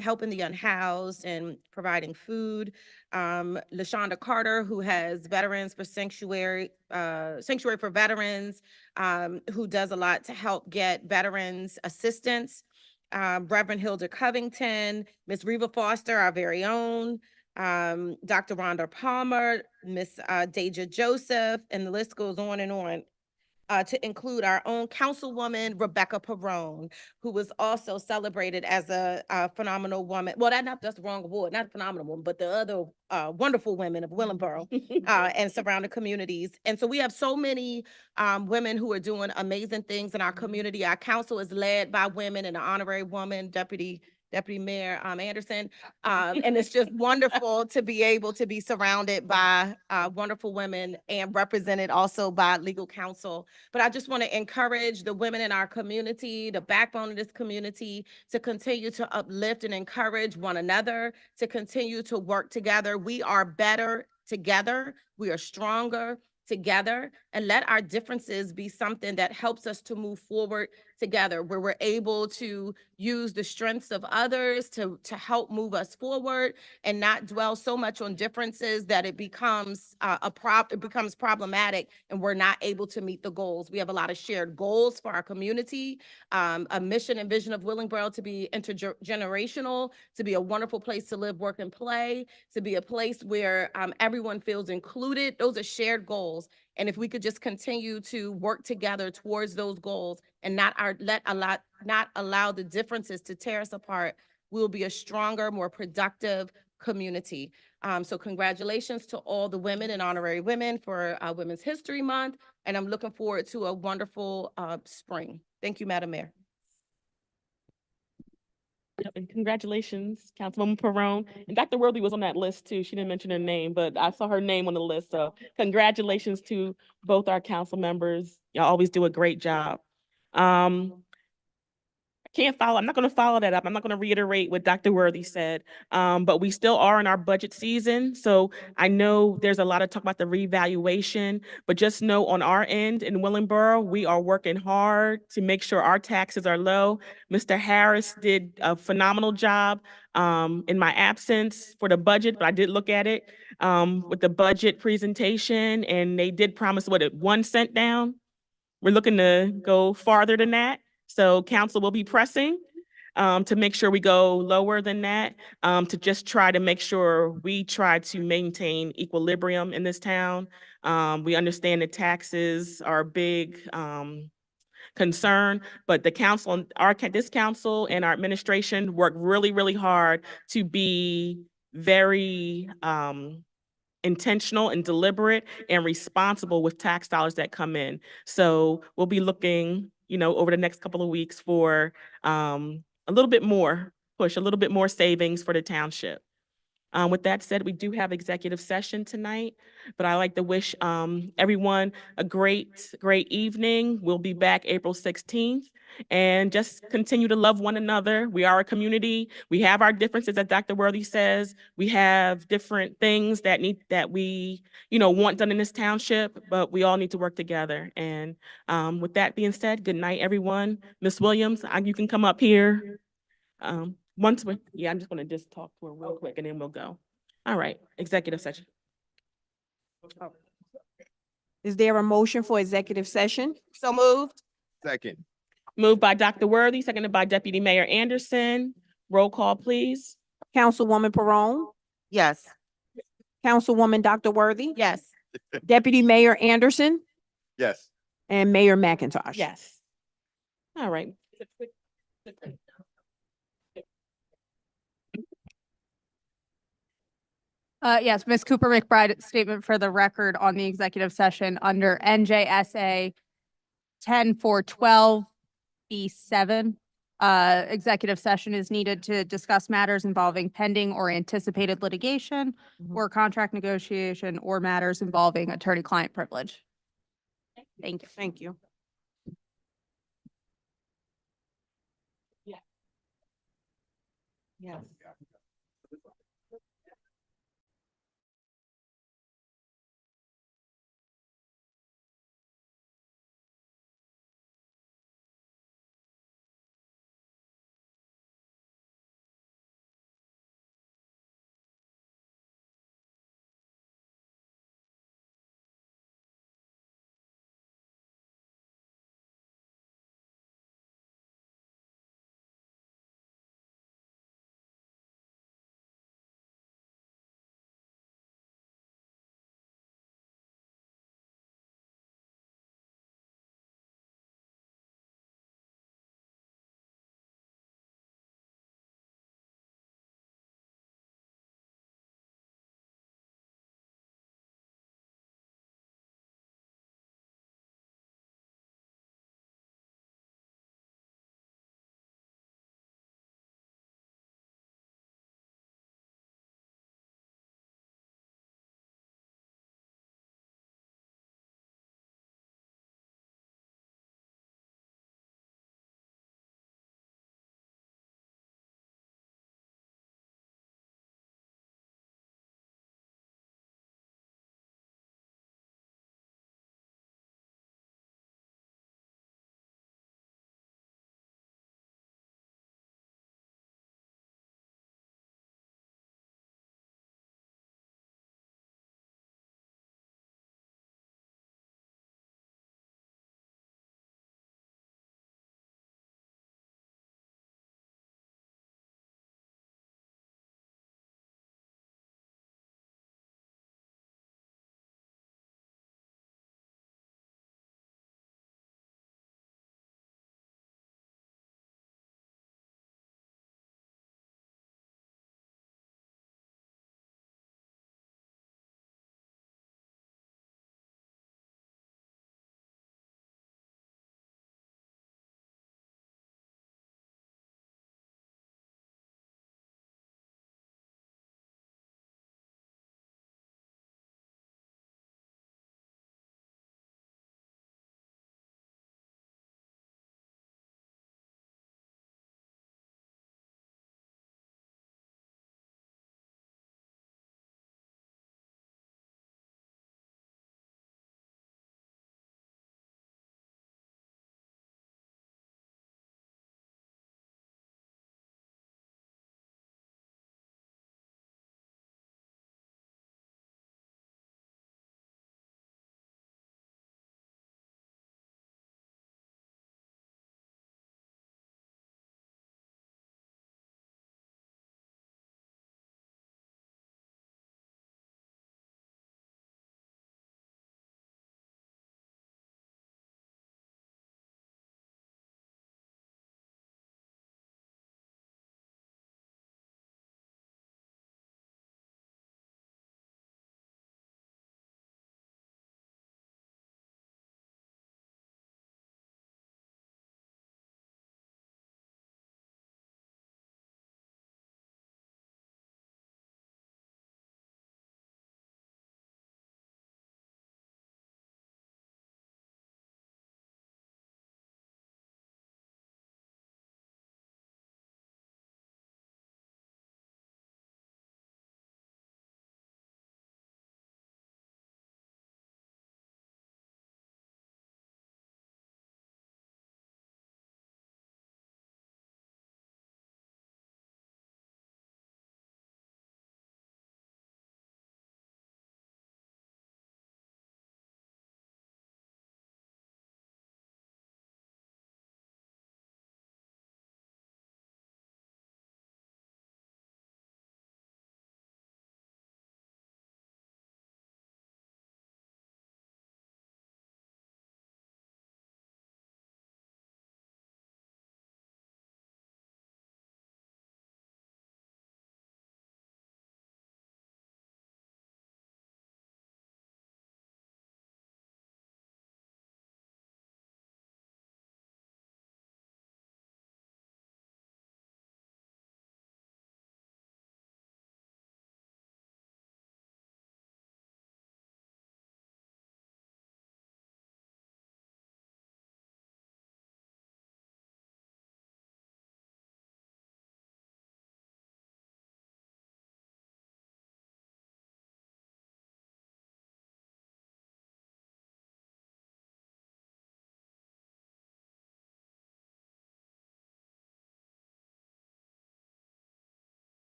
S2: helping the unhoused and providing food. LaShonda Carter, who has Veterans for Sanctuary for Veterans, who does a lot to help get veterans assistance. Reverend Hilda Covington, Miss Reva Foster, our very own, Dr. Rhonda Palmer, Miss Deja Joseph, and the list goes on and on. To include our own Councilwoman, Rebecca Perrone, who was also celebrated as a phenomenal woman. Well, that's the wrong award, not phenomenal woman, but the other wonderful women of Willingboro and surrounding communities. And so we have so many women who are doing amazing things in our community. Our council is led by women and an honorary woman, Deputy Mayor Anderson. And it's just wonderful to be able to be surrounded by wonderful women and represented also by legal counsel. But I just want to encourage the women in our community, the backbone of this community, to continue to uplift and encourage one another, to continue to work together. We are better together. We are stronger together, and let our differences be something that helps us to move forward together, where we're able to use the strengths of others to help move us forward and not dwell so much on differences that it becomes it becomes problematic and we're not able to meet the goals. We have a lot of shared goals for our community, a mission and vision of Willingboro to be intergenerational, to be a wonderful place to live, work, and play, to be a place where everyone feels included. Those are shared goals. And if we could just continue to work together towards those goals and not allow the differences to tear us apart, we'll be a stronger, more productive community. So congratulations to all the women and honorary women for Women's History Month. And I'm looking forward to a wonderful spring. Thank you, Madam Mayor.
S4: Yep, and congratulations, Councilwoman Perone. And Dr. Worthy was on that list too. She didn't mention her name, but I saw her name on the list. So congratulations to both our council members. Y'all always do a great job. I'm not going to follow that up. I'm not going to reiterate what Dr. Worthy said, but we still are in our budget season. So I know there's a lot of talk about the revaluation, but just know on our end in Willingboro, we are working hard to make sure our taxes are low. Mr. Harris did a phenomenal job in my absence for the budget, but I did look at it with the budget presentation, and they did promise, 1 cent down? We're looking to go farther than that. So council will be pressing to make sure we go lower than that, to just try to make sure we try to maintain equilibrium in this town. We understand that taxes are a big concern, but the council, this council and our administration work really, really hard to be very intentional and deliberate and responsible with tax dollars that come in. So we'll be looking, over the next couple of weeks for a little bit more push, a little bit more savings for the township. With that said, we do have executive session tonight, but I like to wish everyone a great, great evening. We'll be back April 16th, and just continue to love one another. We are a community. We have our differences, as Dr. Worthy says. We have different things that we want done in this township, but we all need to work together. And with that being said, good night, everyone. Ms. Williams, you can come up here. I'm just gonna talk to her real quick and then we'll go. All right, executive session.
S3: Is there a motion for executive session?
S2: So moved.
S15: Second.
S4: Moved by Dr. Worthy, seconded by Deputy Mayor Anderson. Roll call, please.
S3: Councilwoman Perone,
S2: Yes.
S3: Councilwoman Dr. Worthy,
S2: Yes.
S3: Deputy Mayor Anderson,
S15: Yes.
S3: and Mayor McIntosh.
S4: Yes. All right.
S14: Yes, Ms. Cooper McBride, statement for the record on the executive session under NJSA 10-412(b)(7. Executive session is needed to discuss matters involving pending or anticipated litigation or contract negotiation or matters involving attorney-client privilege. Thank you.
S3: Thank you.
S4: Yes.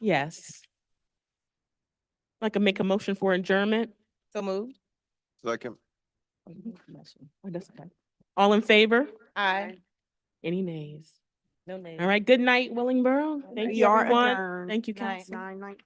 S4: Yes. Like to make a motion for adjournment?
S2: So moved.
S15: Second.
S4: Oh, that's okay. All in favor?
S2: Aye.
S4: Any nays?
S2: No nays.
S4: All right, good night, Willingboro. Thank you,
S3: We are
S4: everyone.
S3: adjourned.
S4: Thank you,
S3: Nine-
S4: council.
S3: 9:19.